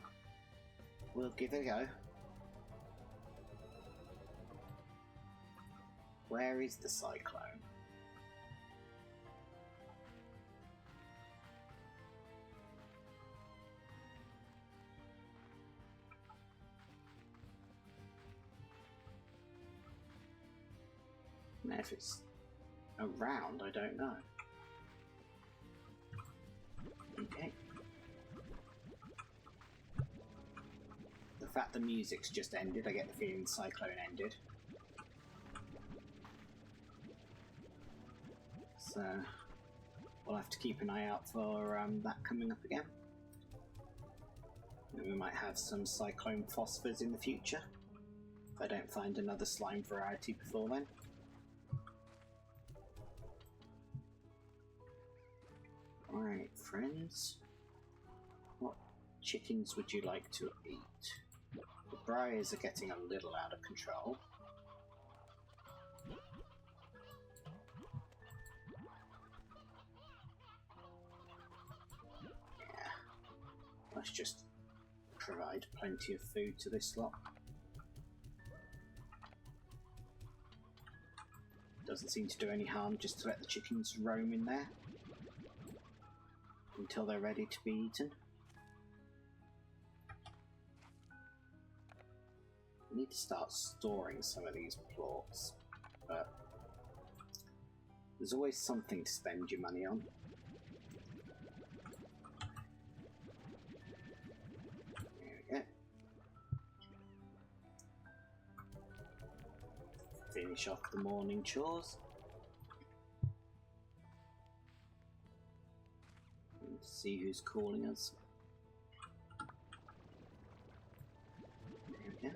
we'll give it a go. Where is the cyclone? Now, if it's around, I don't know. Okay. The fact the music's just ended, I get the feeling the cyclone ended. So we'll have to keep an eye out for that coming up again. And we might have some cyclone phosphors in the future, if I don't find another slime variety before then. Alright, friends. What chickens would you like to eat? The briars are getting a little out of control. Yeah. Let's just provide plenty of food to this lot. Doesn't seem to do any harm just to let the chickens roam in there until they're ready to be eaten. I need to start storing some of these plots, but there's always something to spend your money on. There we go. Finish off the morning chores. And see who's calling us. There we go.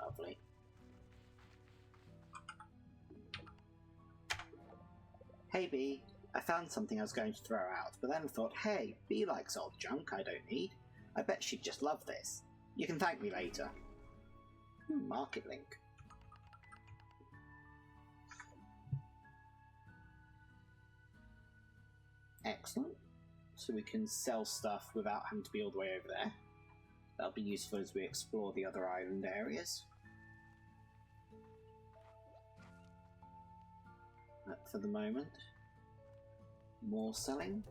Lovely. Hey Bee, I found something I was going to throw out, but then I thought, hey, Bee likes old junk I don't need. I bet she'd just love this. You can thank me later. Market link. Excellent. So we can sell stuff without having to be all the way over there. That'll be useful as we explore the other island areas. But for the moment, more selling.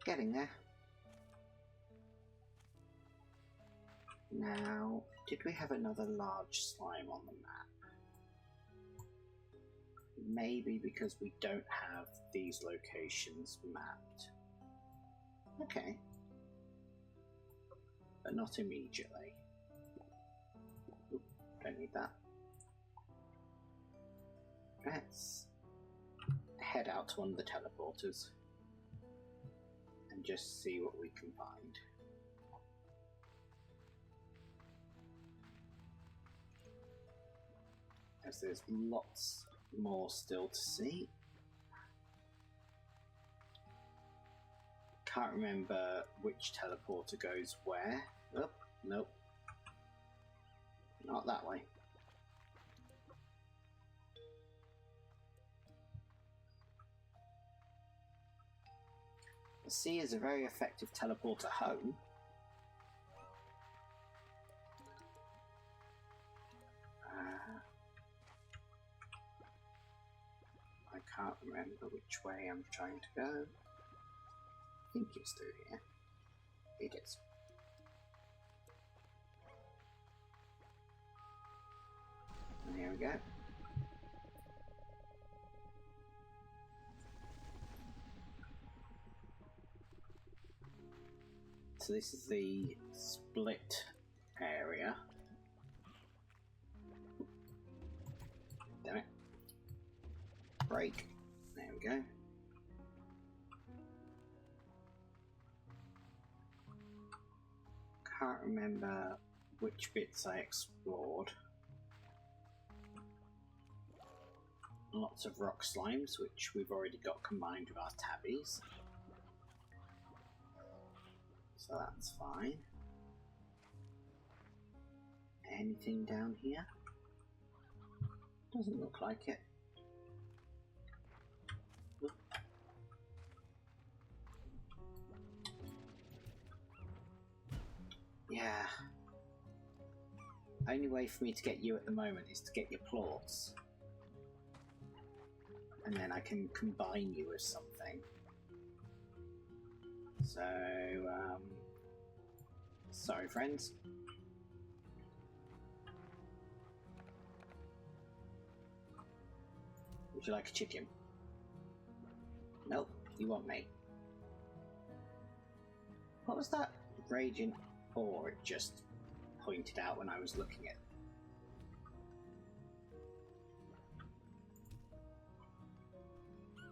Getting there. Now, did we have another large slime on the map? Maybe because we don't have these locations mapped. Okay. But not immediately. Oop, don't need that. Let's head out to one of the teleporters and just see what we can find. As there's lots more still to see. Can't remember which teleporter goes where. Oh, nope. Not that way. The sea is a very effective teleporter home. I can't remember which way I'm trying to go. I think it's through here. It is. And here we go. So this is the split area. Damn it. Break. There we go. Can't remember which bits I explored. Lots of rock slimes, which we've already got combined with our tabbies. So that's fine. Anything down here? Doesn't look like it. Oop. Yeah. Only way for me to get you at the moment is to get your plorts. And then I can combine you with something. So, sorry friends. Would you like a chicken? Nope, you want me. What was that raging ore it just pointed out when I was looking at it?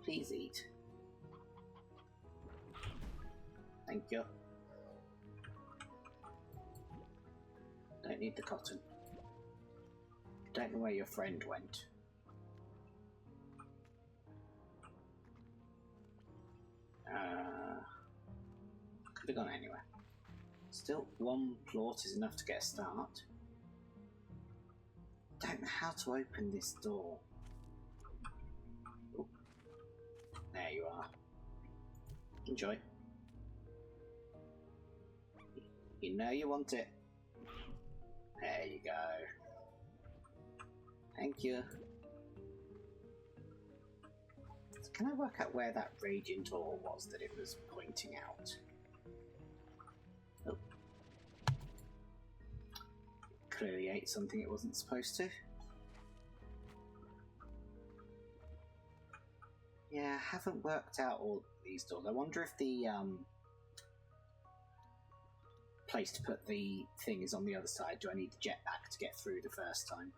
Please eat. Thank you. Don't need the cotton. Don't know where your friend went. Could have gone anywhere. Still, one plort is enough to get a start. Don't know how to open this door. Ooh. There you are. Enjoy. You know you want it. There you go. Thank you. So can I work out where that radiant ore was that it was pointing out? Oh. Clearly ate something it wasn't supposed to. Yeah, I haven't worked out all these doors. I wonder if the place to put the thing is on the other side. Do I need the jetpack to get through the first time?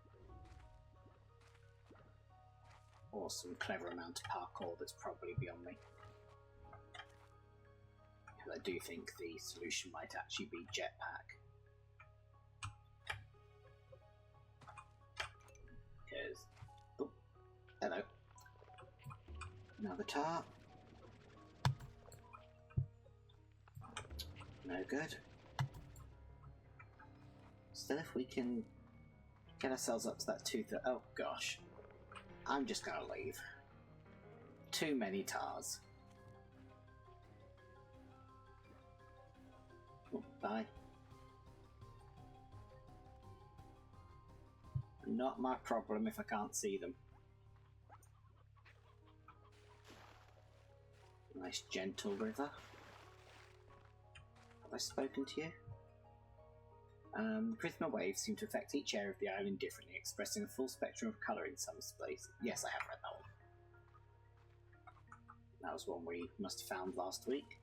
Or some clever amount of parkour that's probably beyond me. Because I do think the solution might actually be jetpack. Because... oh, hello. Another tar. No good. Still, if we can get ourselves up to that tooth. Oh gosh. I'm just gonna leave. Too many tars. Oh, bye. Not my problem if I can't see them. Nice gentle river. Have I spoken to you? Prisma waves seem to affect each area of the island differently, expressing a full spectrum of colour in some places. Yes, I have read that one. That was one we must have found last week.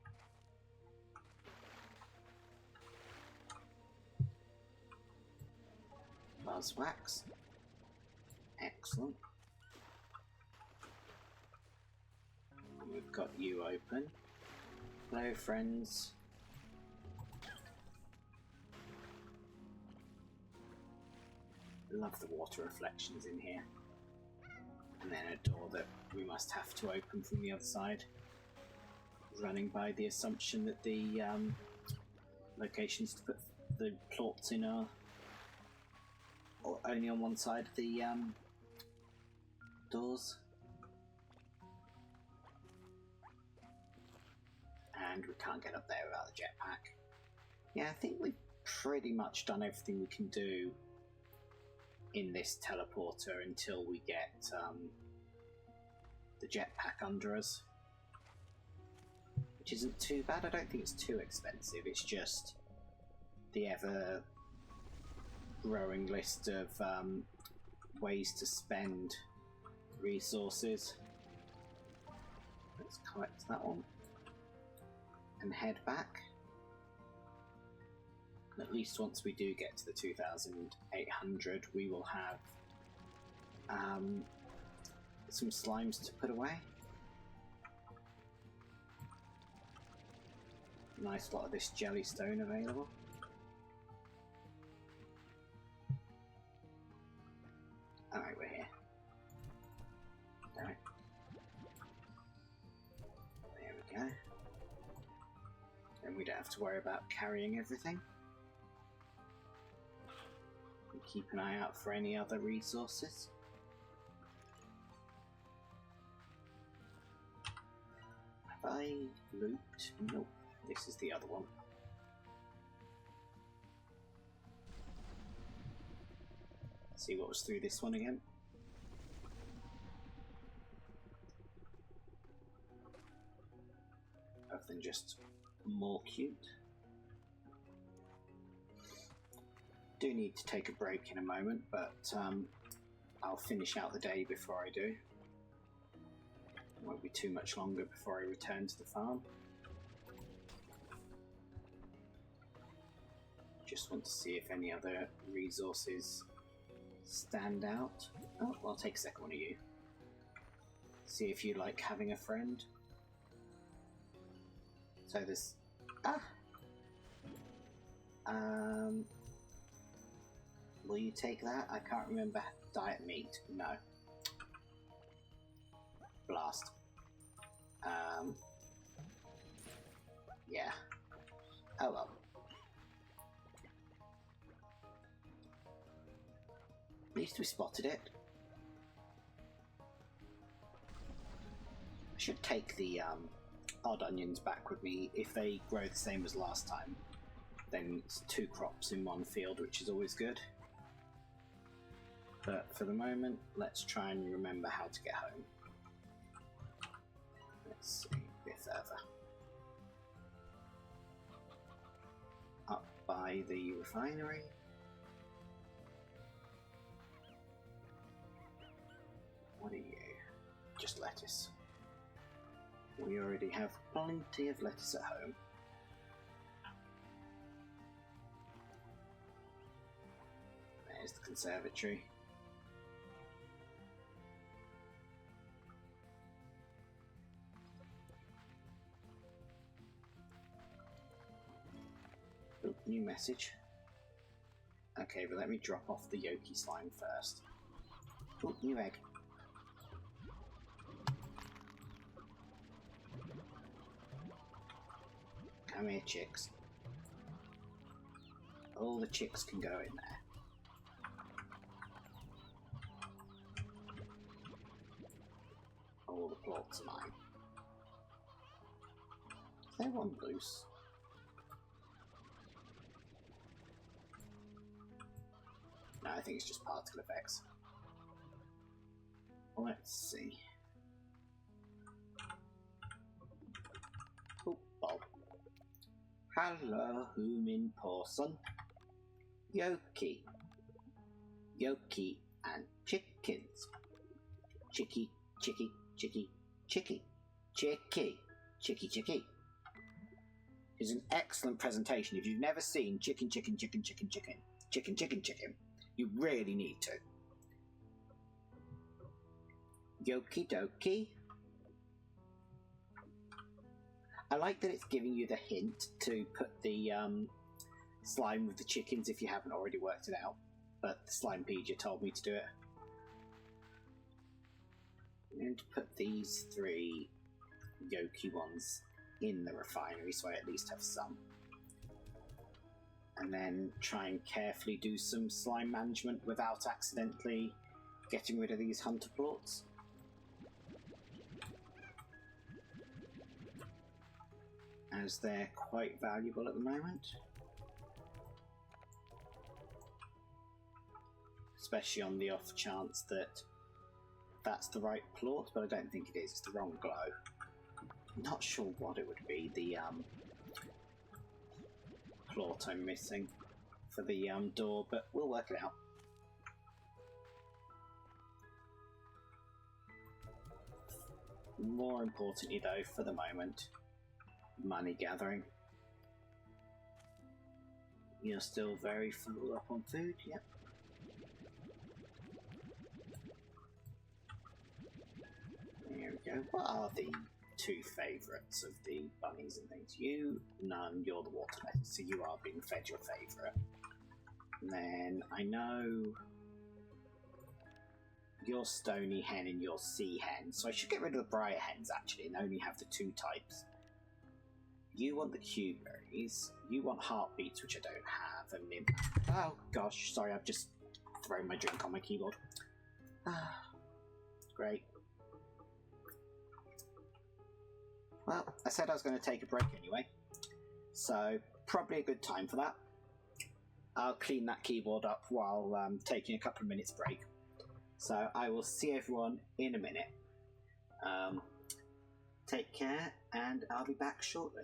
Buzzwax. Excellent. We've got you open. Hello, friends. Love the water reflections in here. And then a door that we must have to open from the other side. Running by the assumption that the locations to put the plots in are only on one side of the doors. And we can't get up there without the jetpack. Yeah, I think we've pretty much done everything we can do in this teleporter until we get the jetpack under us. Which isn't too bad. I don't think it's too expensive. It's just the ever growing list of ways to spend resources. Let's collect that one and head back. At least once we do get to the 2,800, we will have some slimes to put away. Nice lot of this jellystone available. Alright, we're here. Alright. There we go. And we don't have to worry about carrying everything. And keep an eye out for any other resources. Have I looped? Nope. This is the other one. Let's see what was through this one again. Other than just more cute. Do need to take a break in a moment, but I'll finish out the day before I do. It won't be too much longer before I return to the farm. Just want to see if any other resources stand out. Oh, I'll take a second one of you. See if you like having a friend. So there's... will you take that? I can't remember. Diet meat. No. Blast. Yeah. Oh well. At least we spotted it. I should take the odd onions back with me. If they grow the same as last time, then it's 2 crops in one field, which is always good. But for the moment, let's try and remember how to get home. Let's see, a bit further. Up by the refinery. What are you? Just lettuce. We already have plenty of lettuce at home. There's the conservatory. Oh, new message. Okay, but let me drop off the Yoki slime first. Oh, new egg. Come here, chicks. All the chicks can go in there. All the plots are mine. Is there one loose? No, I think it's just particle effects. Let's see. Oh, Bob. Hello, human person. Yoki. Yoki and chickens. Chicky, chicky, chicky, chicky. Chicky, chicky, chicky. It's an excellent presentation. If you've never seen chicken, chicken, chicken, chicken, chicken, chicken, chicken, chicken, you really need to. Yoki dokie. I like that it's giving you the hint to put the slime with the chickens if you haven't already worked it out. But the Slimepedia told me to do it. I'm going to put these 3 Yoki ones in the refinery so I at least have some. And then try and carefully do some slime management without accidentally getting rid of these hunter plorts. As they're quite valuable at the moment. Especially on the off chance that that's the right plort, but I don't think it is. It's the wrong glow. Not sure what it would be, the plort I'm missing for the door, but we'll work it out. More importantly though, for the moment, money gathering. You're still very full up on food, yep. There we go. What are the 2 favourites of the bunnies and things? You, none, you're the water lettuce, so you are being fed your favourite. And then I know you're stony hen and you're sea hen, so I should get rid of the briar hens actually and only have the 2 types. You want the cuberries, you want heartbeats, which I don't have, and then... Oh gosh, sorry, I've just thrown my drink on my keyboard. Great. Well, I said I was going to take a break anyway, so probably a good time for that. I'll clean that keyboard up while taking a couple of minutes break. So I will see everyone in a minute. Take care, and I'll be back shortly.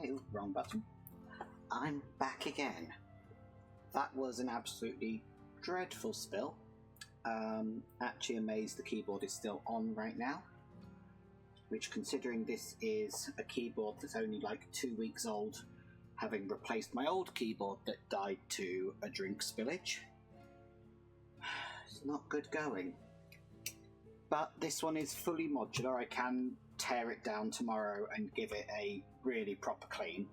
Ew, wrong button. I'm back again. That was an absolutely dreadful spill. Actually amazed the keyboard is still on right now. Which, considering this is a keyboard that's only like 2 weeks old, having replaced my old keyboard that died to a drink spillage, it's not good going. But this one is fully modular. I can tear it down tomorrow and give it a really proper clean.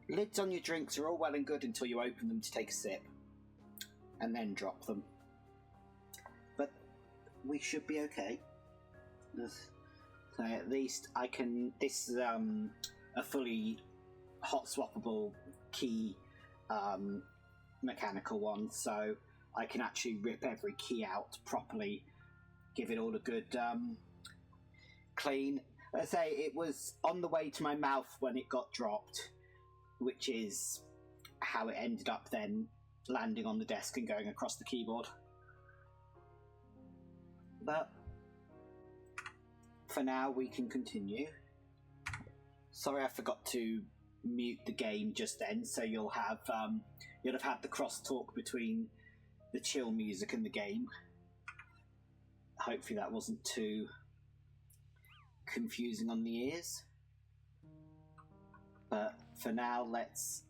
Lids on your drinks are all well and good until you open them to take a sip and then drop them. But we should be okay. So at least I can... This is a fully hot swappable key mechanical one, so I can actually rip every key out properly, give it all a good clean. I say it was on the way to my mouth when it got dropped, which is how it ended up then landing on the desk and going across the keyboard. But for now we can continue. Sorry I forgot to mute the game just then, so you'll have had the crosstalk between the chill music and the game. Hopefully that wasn't too confusing on the ears. But for now, let's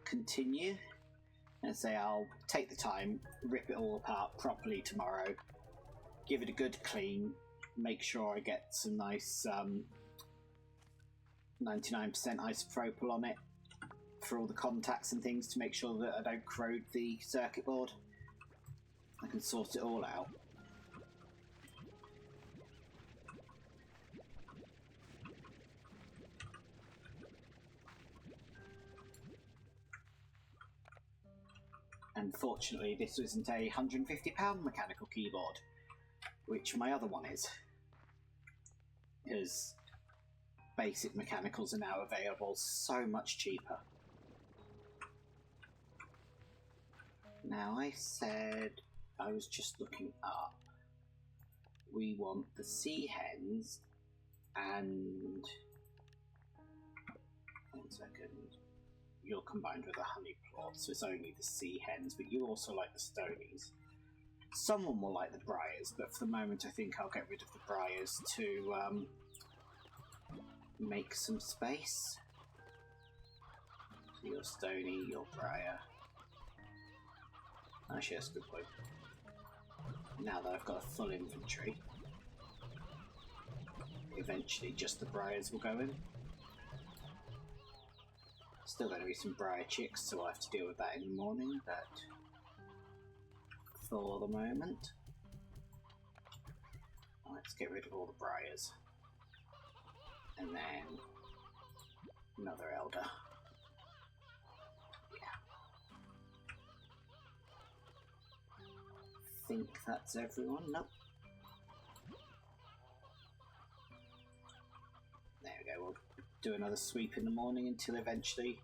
continue. And say I'll take the time, rip it all apart properly tomorrow, give it a good clean, make sure I get some nice 99% isopropyl on it for all the contacts and things to make sure that I don't corrode the circuit board. I can sort it all out. Unfortunately, this isn't a £150 mechanical keyboard, which my other one is, because basic mechanicals are now available so much cheaper. Now, I said I was just looking up. We want the sea hens and... 1 second. You're combined with a honey plot, so it's only the sea hens, but you also like the stonies. Someone will like the briars, but for the moment I think I'll get rid of the briars to make some space. So your stony, your briar. Actually, that's a good point. Now that I've got a full inventory, eventually just the briars will go in. Still going to be some briar chicks, so I'll have to deal with that in the morning, but for the moment, let's get rid of all the briars. And then another elder. I think that's everyone. Nope. There we go. We'll do another sweep in the morning until eventually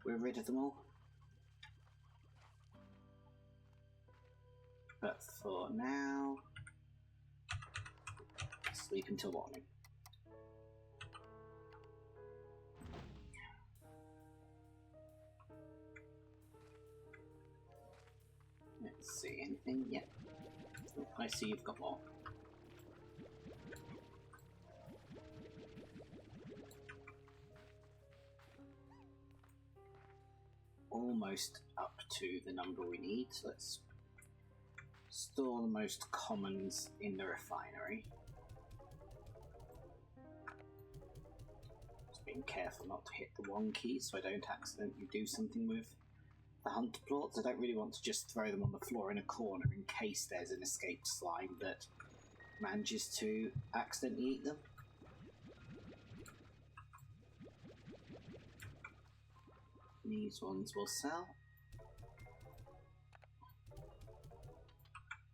we're rid of them all. But for now, sleep until morning. Let's see, anything? Yeah. Oh, I see you've got more. Almost up to the number we need, so let's store the most commons in the refinery. Just being careful not to hit the one key so I don't accidentally do something with the hunter plots. I don't really want to just throw them on the floor in a corner in case there's an escaped slime that manages to accidentally eat them. These ones will sell.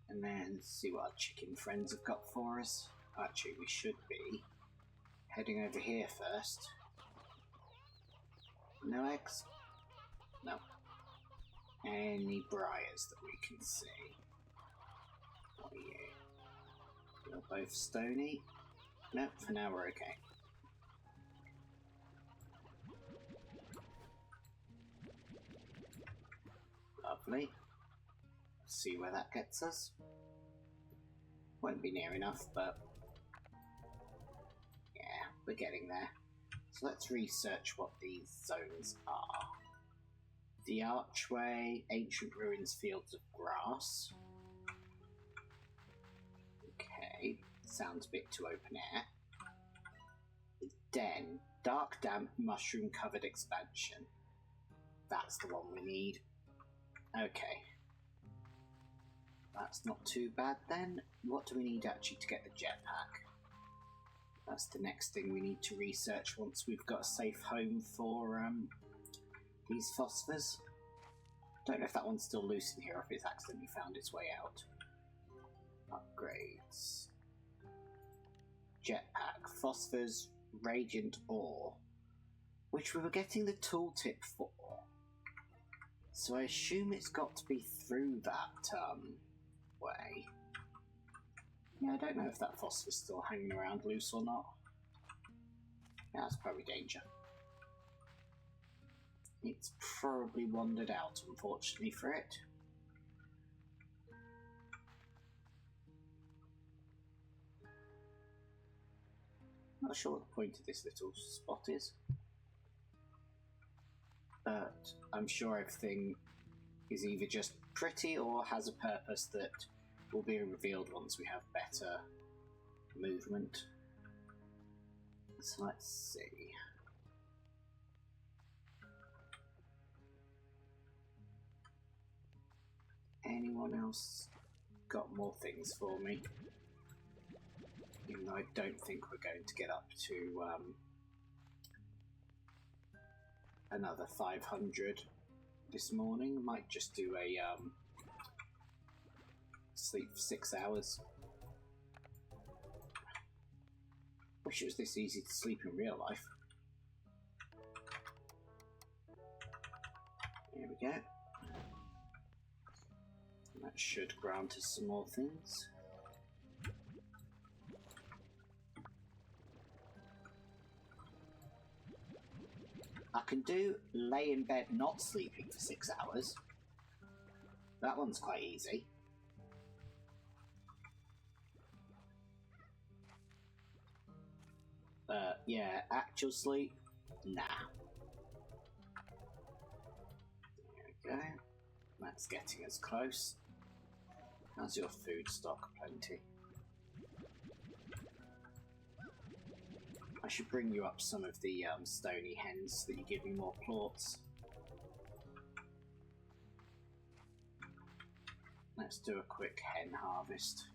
And then see what our chicken friends have got for us. Actually, we should be heading over here first. No eggs? No. Any briars that we can see. What are you? You're both stony? No, for now we're okay. Lovely. See where that gets us. Won't be near enough, but yeah, we're getting there. So let's research what these zones are. The archway, ancient ruins, fields of grass. Okay, sounds a bit too open air. The den, dark, damp, mushroom-covered expansion. That's the one we need. Okay. That's not too bad then. What do we need actually to get the jetpack? That's the next thing we need to research once we've got a safe home for these phosphors. Don't know if that one's still loose in here or if it's accidentally found its way out. Upgrades. Jetpack. Phosphors. Radiant ore. Which we were getting the tooltip for. So I assume it's got to be through that way. Yeah, I don't know if that phosphor's still hanging around loose or not. Yeah, that's probably danger. It's probably wandered out, unfortunately for it. Not sure what the point of this little spot is. But I'm sure everything is either just pretty or has a purpose that will be revealed once we have better movement. So let's see. Anyone else got more things for me? Even though I don't think we're going to get up to another 500 this morning. Might just do a sleep for 6 hours. Wish it was this easy to sleep in real life. There we go. That should grant us some more things. I can do lay in bed not sleeping for 6 hours. That one's quite easy. Yeah, actual sleep? Nah. There we go. That's getting us close. How's your food stock? Plenty. I should bring you up some of the stony hens so that you give me more plorts. Let's do a quick hen harvest.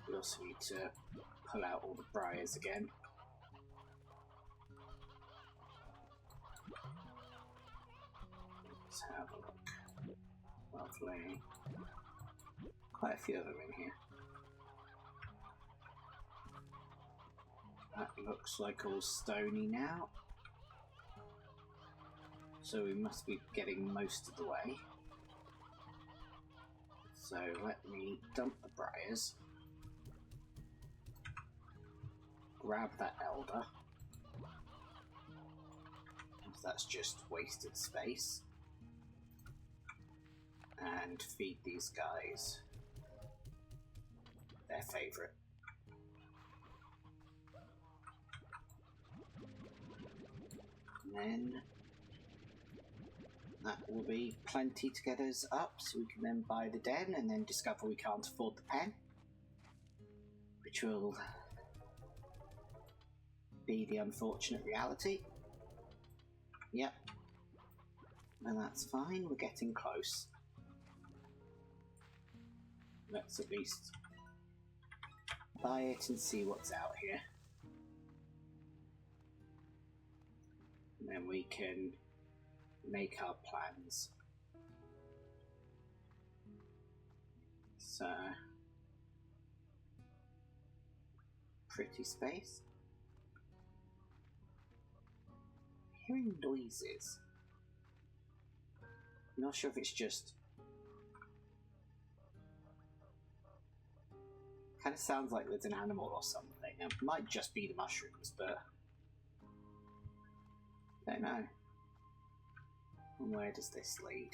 We also need to pull out all the briars again. Let's have a look. Lovely. Quite a few of them in here. That looks like all stony now. So we must be getting most of the way. So let me dump the briars. Grab that elder. That's just wasted space. And feed these guys their favourite. And then that will be plenty to get us up, so we can then buy the den and then discover we can't afford the pen, which will be the unfortunate reality. Yep. And that's fine, we're getting close. Let's at least buy it and see what's out here. And then we can make our plans. So, pretty space. Hearing noises. I'm not sure if it's just... kind of sounds like there's an animal or something. It might just be the mushrooms, but... I don't know. And where does this lead?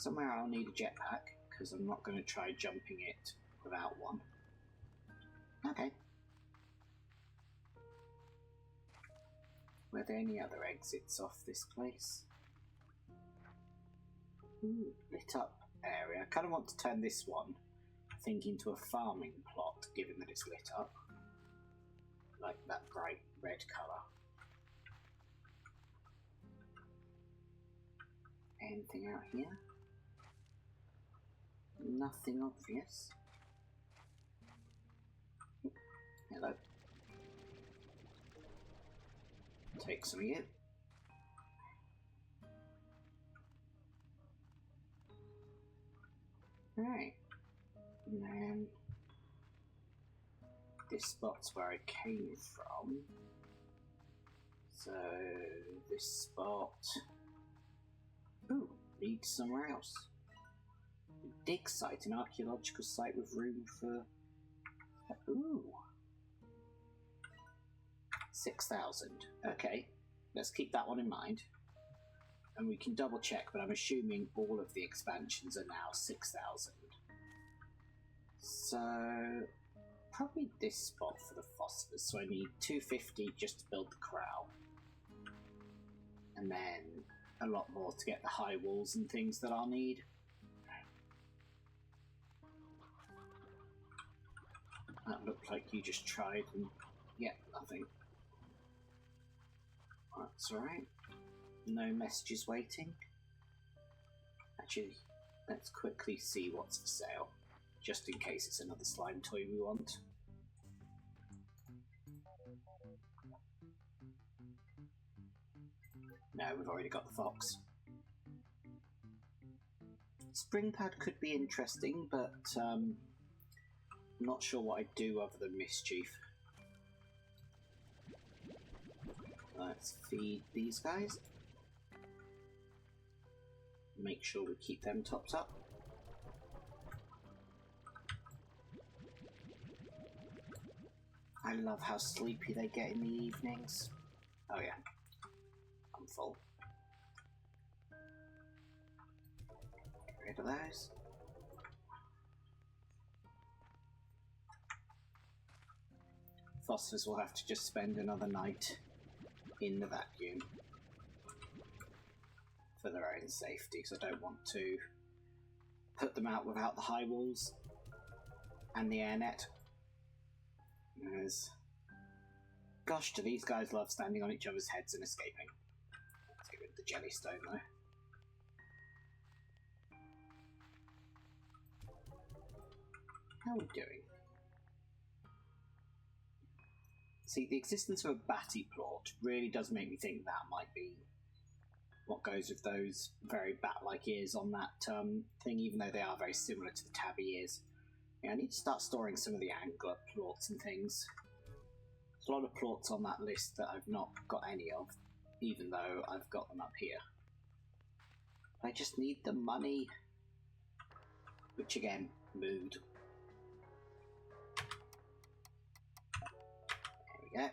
Somewhere I'll need a jetpack, because I'm not going to try jumping it without one. Okay. Were there any other exits off this place? Ooh, lit up area. I kind of want to turn this one, I think, into a farming plot, given that it's lit up. Like that bright red colour. Anything out here? Nothing obvious. Hello. Take some of you. Right. And then this spot's where I came from. So this spot. Ooh, leads somewhere else. Dig site, an archaeological site with room for. Ooh. 6,000. Okay, let's keep that one in mind. And we can double check, but I'm assuming all of the expansions are now 6,000. So, probably this spot for the phosphors. So I need 250 just to build the corral. And then a lot more to get the high walls and things that I'll need. That looked like you just tried and yeah, nothing. That's alright. No messages waiting. Actually, let's quickly see what's for sale, just in case it's another slime toy we want. No, we've already got the fox. Spring pad could be interesting, but I'm not sure what I'd do other than mischief. Let's feed these guys. Make sure we keep them topped up. I love how sleepy they get in the evenings. Oh yeah, I'm full. Get rid of those. Phosphors will have to just spend another night in the vacuum for their own safety, because I don't want to put them out without the high walls and the air net. Gosh, do these guys love standing on each other's heads and escaping. Let's get rid of the jellystone though. How are we doing? See, the existence of a batty plot really does make me think that might be what goes with those very bat-like ears on that thing, even though they are very similar to the tabby ears. Yeah, I need to start storing some of the angler plots and things. There's a lot of plots on that list that I've not got any of, even though I've got them up here. I just need the money. Which again, mood. There we go.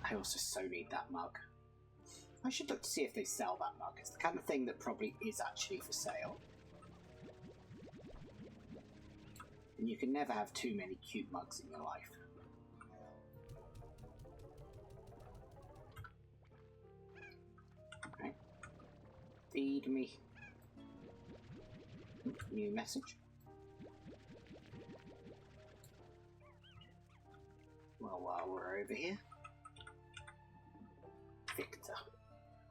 I also so need that mug. I should look to see if they sell that mug. It's the kind of thing that probably is actually for sale. And you can never have too many cute mugs in your life. Okay. Feed me. New message. Well, while we're over here. Victor.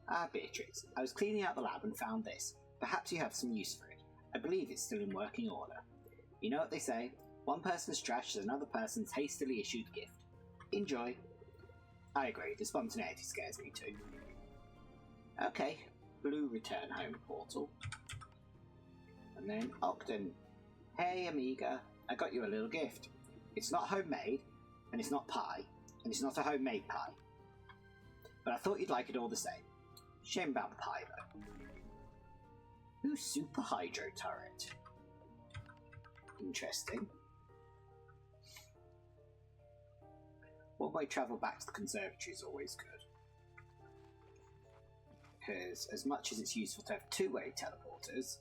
Ah, Beatrix. I was cleaning out the lab and found this. Perhaps you have some use for it. I believe it's still in working order. You know what they say, one person's trash is another person's hastily issued gift. Enjoy. I agree, the spontaneity scares me too. Okay, blue return home portal. And then Ogden. Hey Amiga, I got you a little gift. It's not homemade, and it's not pie, and it's not a homemade pie. But I thought you'd like it all the same. Shame about the pie though. Ooh, super hydro turret. Interesting. One-way travel back to the conservatory is always good. Because as much as it's useful to have two-way teleporters,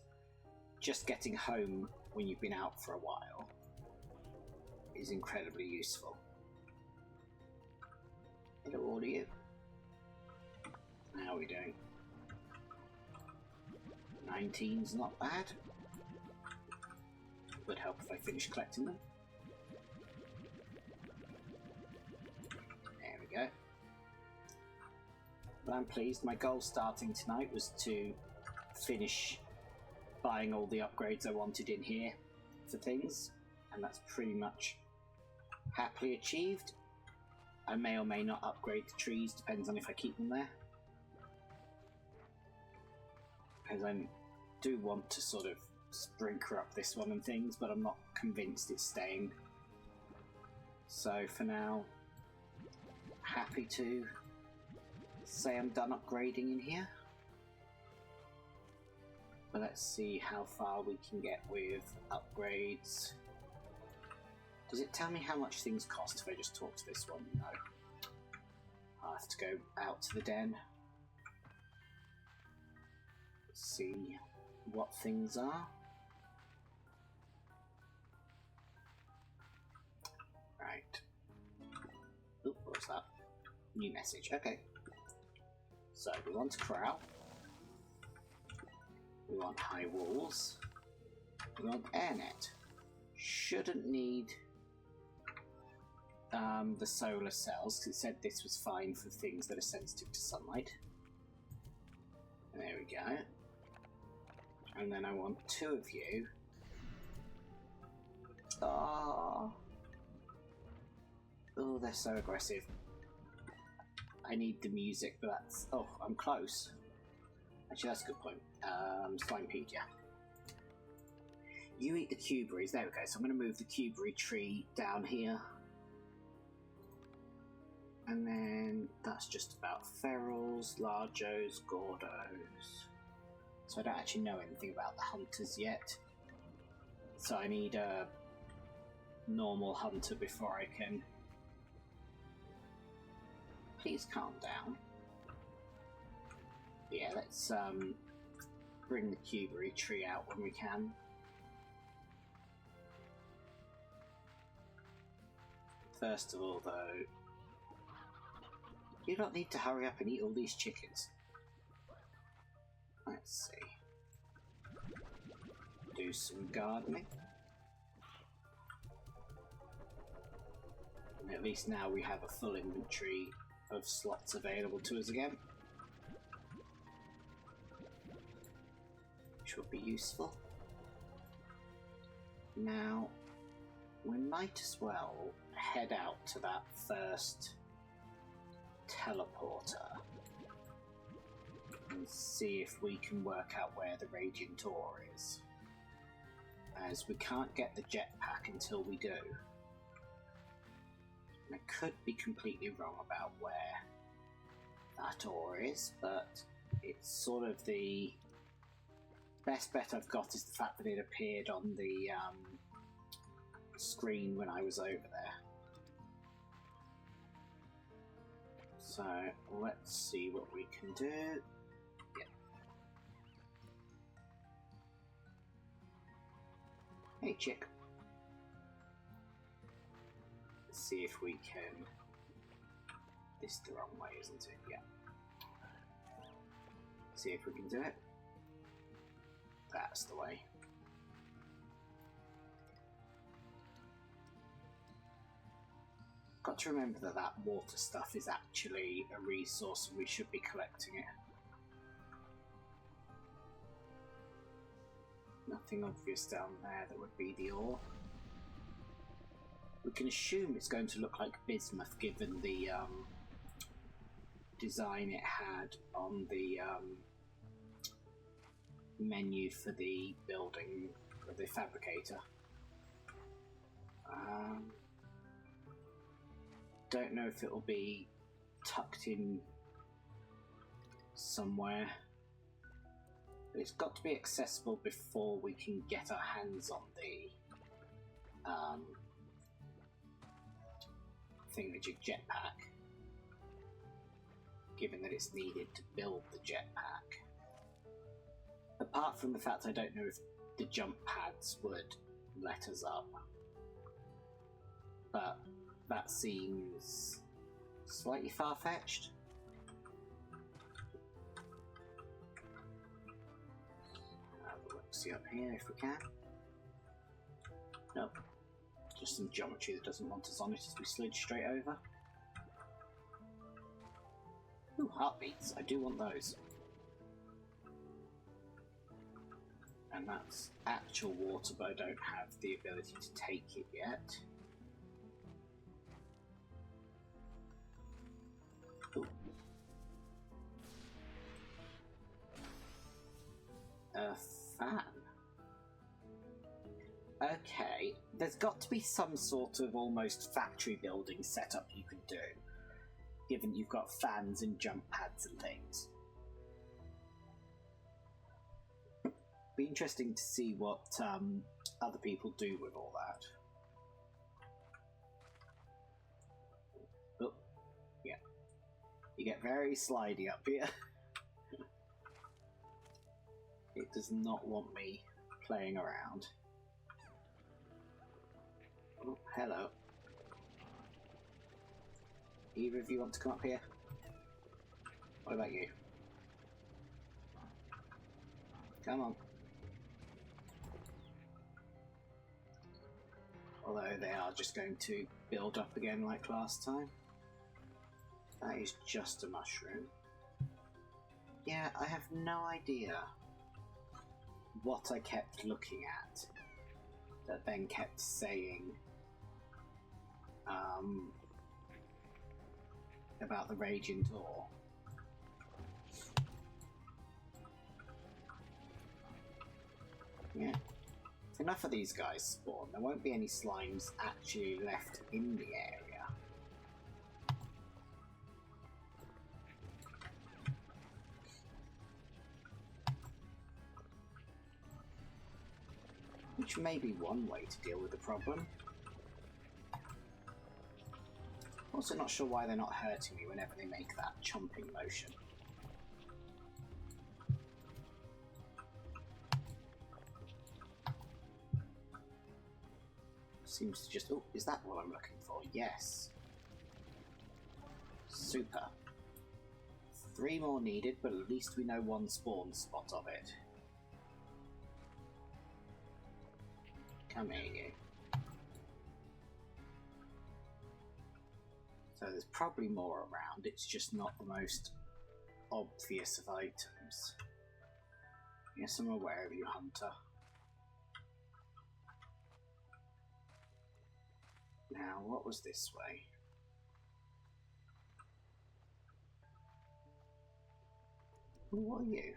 just getting home when you've been out for a while is incredibly useful. Hello, all of you. How are we doing? 19's not bad. Would help if I finish collecting them. There we go. But I'm pleased. My goal starting tonight was to finish buying all the upgrades I wanted in here for things, and that's pretty much happily achieved. I may or may not upgrade the trees, depends on if I keep them there. Because I do want to sort of sprinkle up this one and things, but I'm not convinced it's staying. So for now, happy to say I'm done upgrading in here. But let's see how far we can get with upgrades. Does it tell me how much things cost if I just talk to this one? No. I'll have to go out to the den. See what things are. Right. Oop, what was that? New message. Okay. So we want a corral. We want high walls. We want air net. Shouldn't need the solar cells, because it said this was fine for things that are sensitive to sunlight. There we go. And then I want 2 of you. Oh, they're so aggressive. I need the music, but that's... Oh, I'm close. Actually, that's a good point. Slimepedia. You eat the cuberries. There we go. So I'm going to move the cuberry tree down here. And then that's just about ferals, largos, gordos. So I don't actually know anything about the hunters yet. So I need a normal hunter before I can... Please calm down. Yeah, let's bring the cuberry tree out when we can. First of all, though, you don't need to hurry up and eat all these chickens. Let's see. Do some gardening. And at least now we have a full inventory of slots available to us again, which will be useful. Now, we might as well head out to that first teleporter and see if we can work out where the radiant ore is, as we can't get the jetpack until we do. And I could be completely wrong about where that ore is, but it's sort of the best bet I've got is the fact that it appeared on the screen when I was over there. So let's see what we can do. Yep. Hey, chick. Let's see if we can... This is the wrong way, isn't it? Yeah. See if we can do it. That's the way. Got to remember that that water stuff is actually a resource and we should be collecting it. Nothing obvious down there that would be the ore. We can assume it's going to look like bismuth given the design it had on the menu for the building, for the fabricator. Don't know if it'll be tucked in somewhere, but it's got to be accessible before we can get our hands on the thingamajig jetpack, given that it's needed to build the jetpack. Apart from the fact I don't know if the jump pads would let us up. But that seems slightly far-fetched. Have a look-see up here if we can. Nope. Just some geometry that doesn't want us on it as we slid straight over. Ooh, heartbeats. I do want those. And that's actual water, but I don't have the ability to take it yet. Ooh. A fan. Okay, there's got to be some sort of almost factory building setup you can do, given you've got fans and jump pads and things. Be interesting to see what other people do with all that. Oh, yeah. You get very slidey up here. It does not want me playing around. Oh, hello. Either of you want to come up here? What about you? Come on. Although they are just going to build up again like last time. That is just a mushroom. Yeah, I have no idea what I kept looking at that then kept saying about the Raging Door. Yeah. Enough of these guys spawn. There won't be any slimes actually left in the area. Which may be one way to deal with the problem. Also not sure why they're not hurting me whenever they make that chomping motion. Seems to just... Oh, is that what I'm looking for? Yes. Super. 3 more needed, but at least we know one spawn spot of it. Come here, you. So there's probably more around, it's just not the most obvious of items. Yes, I'm aware of you, Hunter. Now, what was this way? What are you?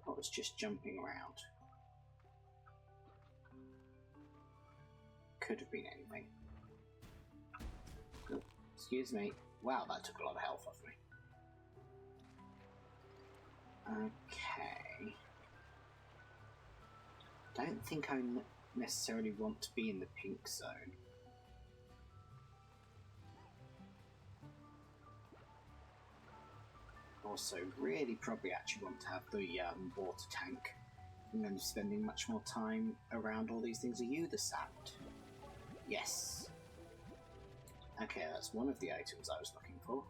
I was just jumping around. Could have been anything. Oh, excuse me. Wow, that took a lot of health off me. Okay. Don't think I necessarily want to be in the pink zone. Also, really probably actually want to have the water tank. I'm going to be spending much more time around all these things. Are you the sand? Yes. Okay, that's one of the items I was looking for.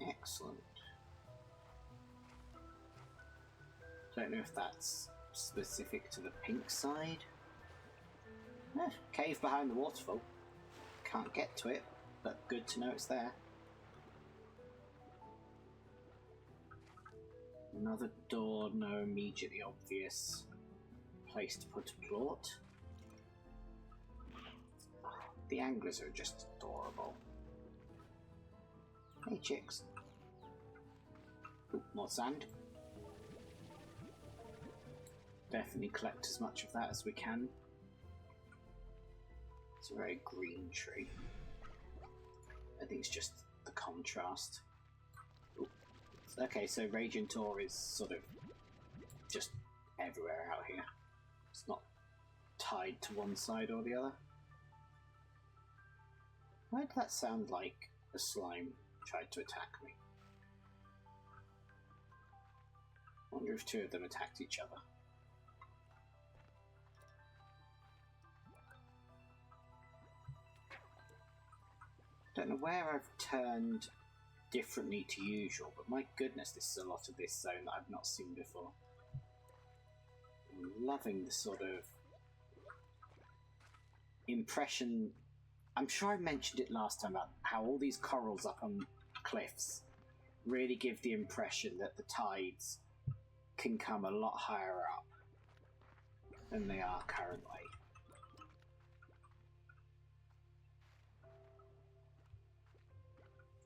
Excellent. Don't know if that's specific to the pink side. Cave behind the waterfall. Can't get to it, but good to know it's there. Another door, no immediately obvious place to put a plot. Oh, the anglers are just adorable. Hey chicks. Ooh, more sand. Definitely collect as much of that as we can. It's a very green tree. I think it's just the contrast. Ooh. Okay, so Raging Tor is sort of just everywhere out here. It's not tied to one side or the other. Why did that sound like a slime tried to attack me? wonder if two of them attacked each other. Don't know where I've turned differently to usual, but my goodness, this is a lot of this zone that I've not seen before. I'm loving the sort of impression. I'm sure I mentioned it last time about how all these corals up on cliffs really give the impression that the tides can come a lot higher up than they are currently.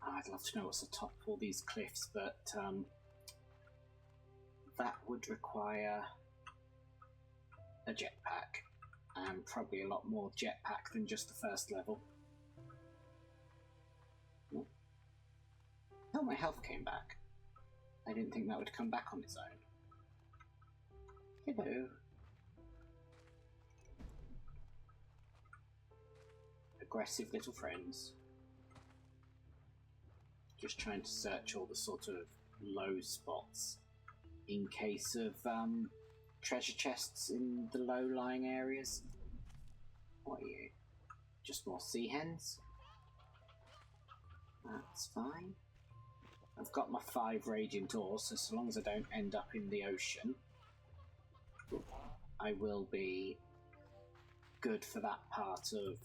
I'd love to know what's atop all these cliffs, but that would require a jetpack, and probably a lot more jetpack than just the first level. Oh, my health came back. I didn't think that would come back on its own. Hello. Aggressive little friends. Just trying to search all the sort of low spots in case of treasure chests in the low-lying areas. What are you? Just more sea hens? That's fine. I've got my 5 radiant ores, so long as I don't end up in the ocean, I will be good for that part of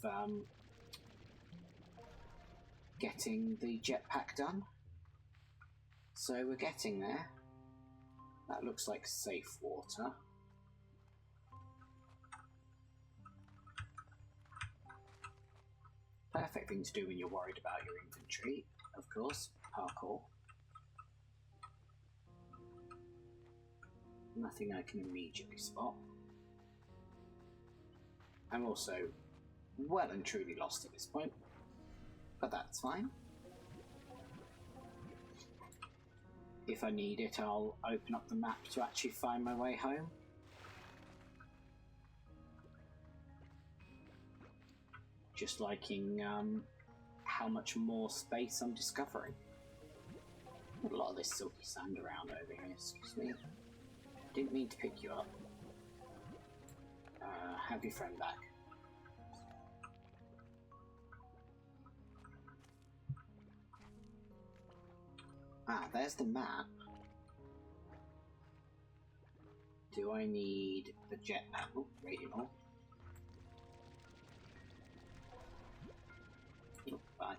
getting the jetpack done. So we're getting there. That looks like safe water. Perfect thing to do when you're worried about your inventory, of course. Parkour. Nothing I can immediately spot. I'm also well and truly lost at this point, but that's fine. If I need it, I'll open up the map to actually find my way home. Just liking how much more space I'm discovering. A lot of this silky sand around over here, excuse me. Didn't mean to pick you up. Have your friend back. Ah, there's the map. Do I need the jetpack? Oh, radial. Oh, bye.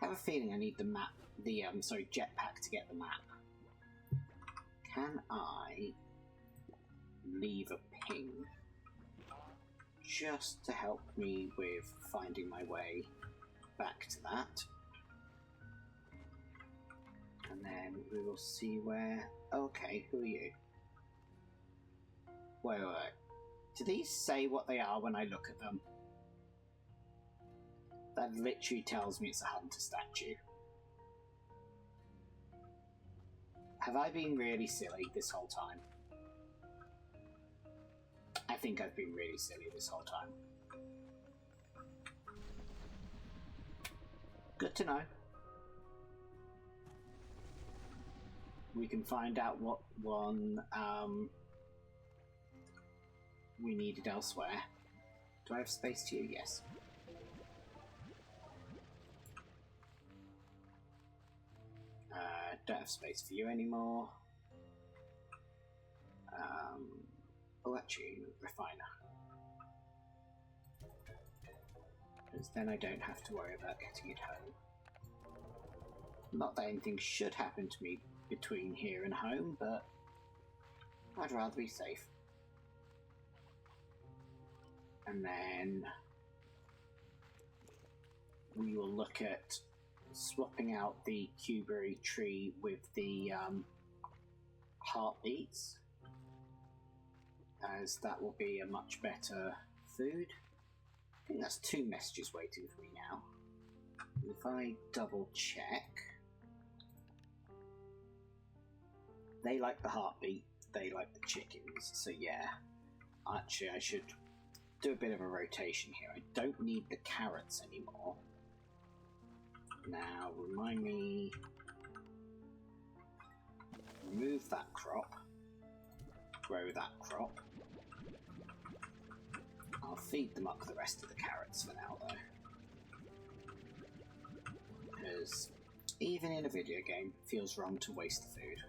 I have a feeling I need the map, jetpack to get the map. Can I leave a ping just to help me with finding my way back to that? And then we will see where... Okay, who are you? Wait. Do these say what they are when I look at them? That literally tells me it's a hunter statue. Have I been really silly this whole time? I think I've been really silly this whole time. Good to know. We can find out what one we needed elsewhere. Do I have space to you? Yes. Don't have space for you anymore. Oh, actually, refiner. Because then I don't have to worry about getting it home. Not that anything should happen to me between here and home, but I'd rather be safe. And then we will look at swapping out the cuberry tree with the heartbeats, as that will be a much better food. I think that's 2 messages waiting for me now. If I double check, they like the heartbeat, they like the chickens, so yeah. Actually, I should do a bit of a rotation here. I don't need the carrots anymore. Now, remind me... remove that crop, grow that crop. I'll feed them up the rest of the carrots for now, though. Because even in a video game, it feels wrong to waste the food.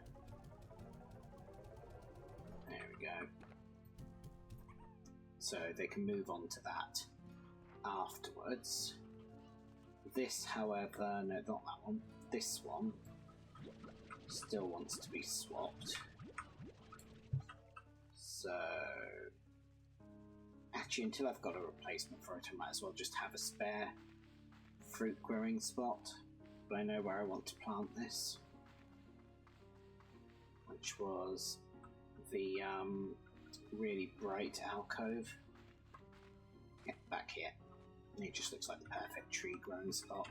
There we go. So they can move on to that afterwards. This, however, no, not that one. This one still wants to be swapped. So, actually, until I've got a replacement for it, I might as well just have a spare fruit growing spot. But I know where I want to plant this, which was the really bright alcove. Yeah, back here. It just looks like the perfect tree growing spot.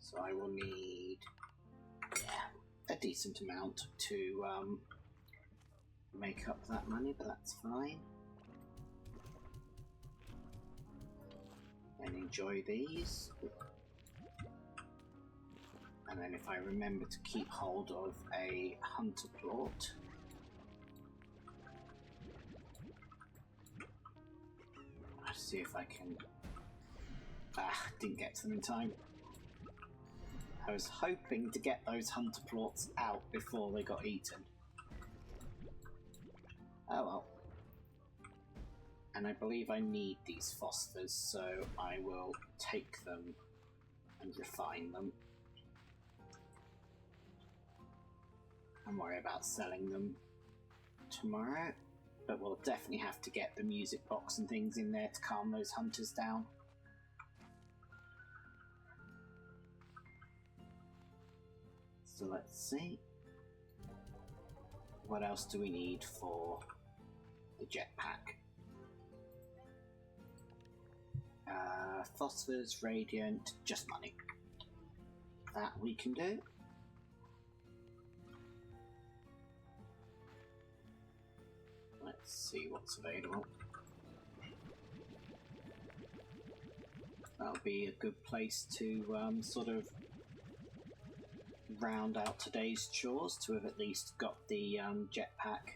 So I will need, yeah, a decent amount to make up that money, but that's fine. And enjoy these. And then if I remember to keep hold of a hunter plot, let's see if I can... didn't get to them in time. I was hoping to get those hunter plots out before they got eaten. Oh well. And I believe I need these phosphors, so I will take them and refine them. And worry about selling them tomorrow. But we'll definitely have to get the music box and things in there to calm those hunters down. So let's see. What else do we need for the jetpack? Phosphors, radiant, just money. That we can do. Let's see what's available. That'll be a good place to sort of round out today's chores, to have at least got the jetpack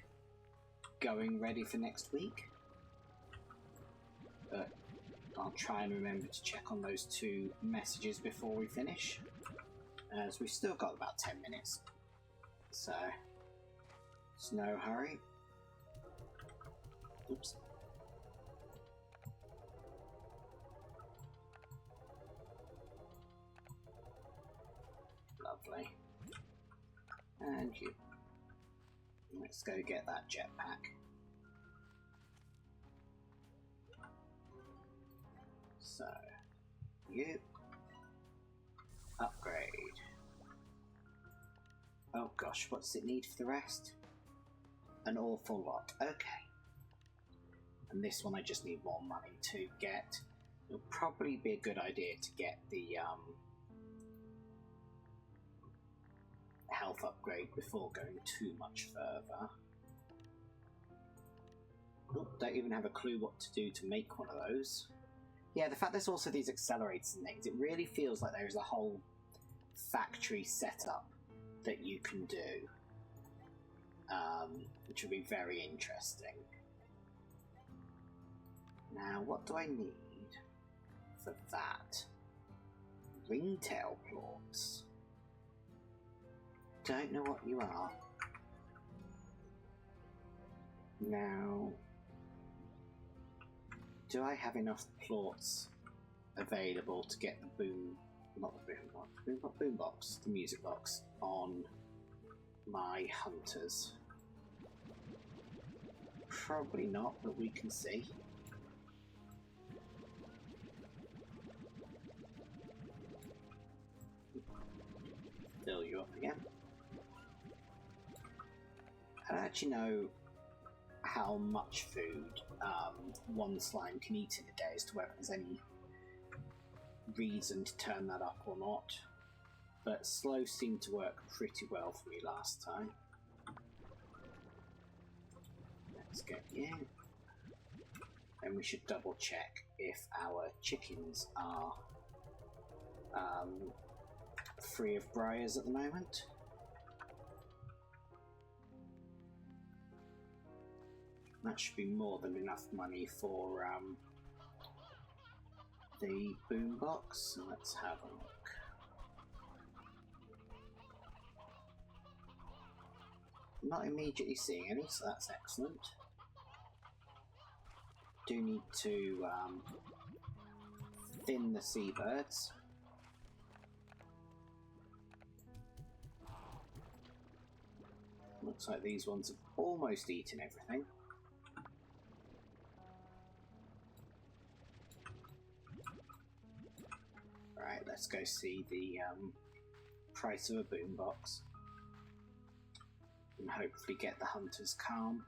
going ready for next week. But I'll try and remember to check on those 2 messages before we finish, as we've still got about 10 minutes, so it's no hurry. Oops. Lovely. And you. Let's go get that jetpack. So, you. Upgrade. Oh gosh, what's it need for the rest? An awful lot. Okay. And this one I just need more money to get. It'll probably be a good idea to get the health upgrade before going too much further. Oh, don't even have a clue what to do to make one of those. Yeah, the fact there's also these accelerators and things, it really feels like there's a whole factory setup that you can do, which would be very interesting. Now, what do I need for that? Ringtail plorts. Don't know what you are. Now, do I have enough plorts available to get the boombox, the music box, on my hunters? Probably not, but we can see. Fill you up again. I don't actually know how much food one slime can eat in a day, as to whether there's any reason to turn that up or not. But slow seemed to work pretty well for me last time. Let's get you. And we should double check if our chickens are free of briars at the moment. That should be more than enough money for the boombox. So let's have a look. Not immediately seeing any, so that's excellent. Do need to thin the seabirds. Looks like these ones have almost eaten everything. Right, let's go see the price of a boombox and hopefully get the hunters calm.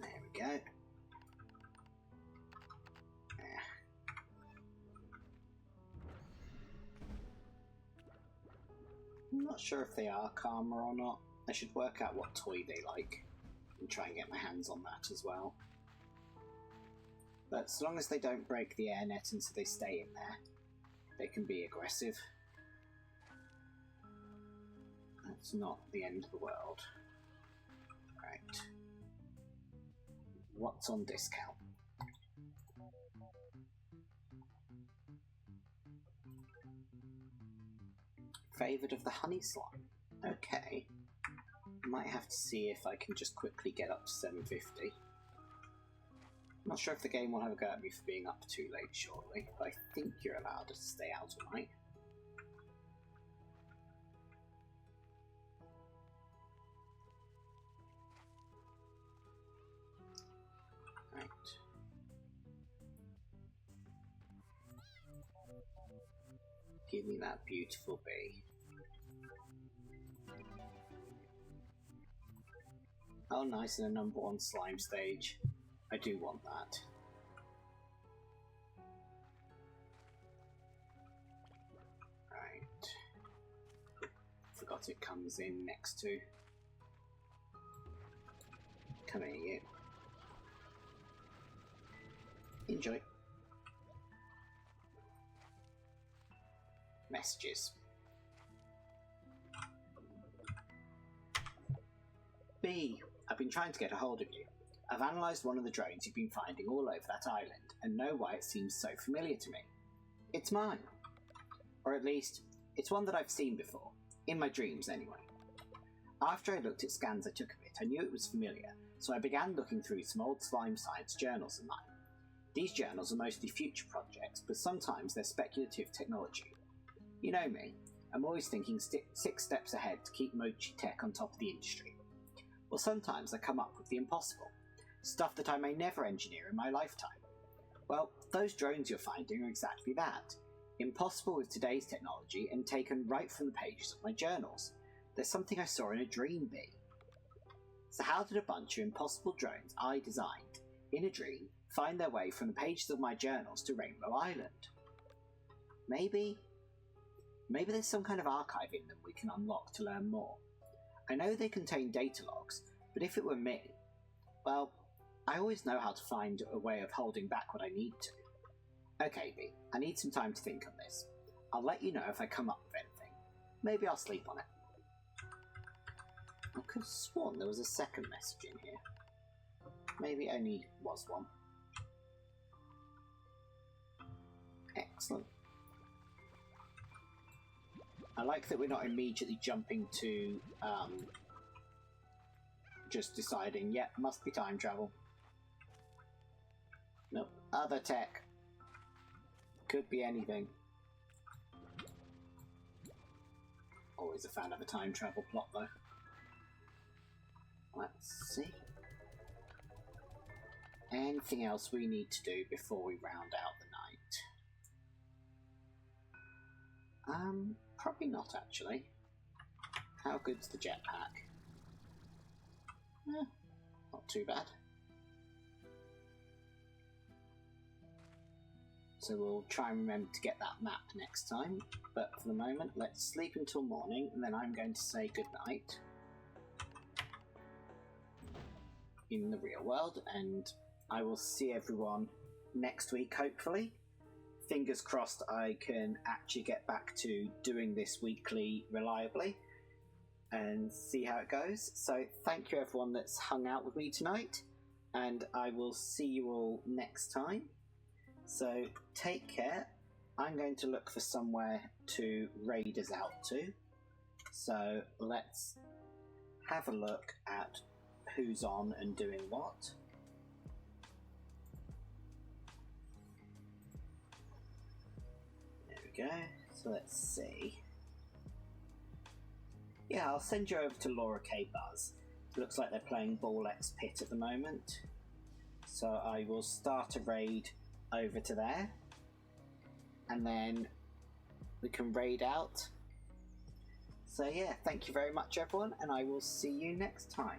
There we go. I'm not sure if they are calmer or not. I should work out what toy they like and try and get my hands on that as well. But as long as they don't break the air net and so they stay in there, they can be aggressive. That's not the end of the world. Right. What's on discount? Favoured of the honey slime. Okay. Might have to see if I can just quickly get up to 750. I'm not sure if the game will have a go at me for being up too late shortly, but I think you're allowed to stay out all night. Right. Give me that beautiful bee. Oh nice, and a number 1 slime stage. I do want that. Right. Forgot it comes in next to... Come here, you. Enjoy. Messages. B. I've been trying to get a hold of you. I've analysed one of the drones you've been finding all over that island and know why it seems so familiar to me. It's mine. Or at least, it's one that I've seen before. In my dreams, anyway. After I looked at scans I took of it, I knew it was familiar, so I began looking through some old slime science journals of mine. These journals are mostly future projects, but sometimes they're speculative technology. You know me, I'm always thinking 6 steps ahead to keep Mochi Tech on top of the industry. Well, sometimes I come up with the impossible. Stuff that I may never engineer in my lifetime. Well, those drones you're finding are exactly that. Impossible with today's technology and taken right from the pages of my journals. There's something I saw in a dream bee. So how did a bunch of impossible drones I designed, in a dream, find their way from the pages of my journals to Rainbow Island? Maybe there's some kind of archive in them we can unlock to learn more. I know they contain data logs, but if it were me, well, I always know how to find a way of holding back what I need to. Okay, B, I need some time to think on this. I'll let you know if I come up with anything. Maybe I'll sleep on it. I could have sworn there was a second message in here. Maybe it only was one. Excellent. I like that we're not immediately jumping to just deciding, yep, must be time travel. Nope, other tech. Could be anything. Always a fan of a time travel plot, though. Let's see. Anything else we need to do before we round out the night? Probably not, actually. How good's the jetpack? Not too bad. So we'll try and remember to get that map next time, but for the moment, let's sleep until morning, and then I'm going to say goodnight in the real world, and I will see everyone next week, hopefully. Fingers crossed I can actually get back to doing this weekly reliably and see how it goes. So thank you everyone that's hung out with me tonight, and I will see you all next time. So take care. I'm going to look for somewhere to raid us out to. So let's have a look at who's on and doing what. There we go. So let's see. Yeah, I'll send you over to Laura K. Buzz. Looks like they're playing Ball X Pit at the moment. So I will start a raid over to there. And then we can raid out. So yeah, thank you very much everyone, and I will see you next time.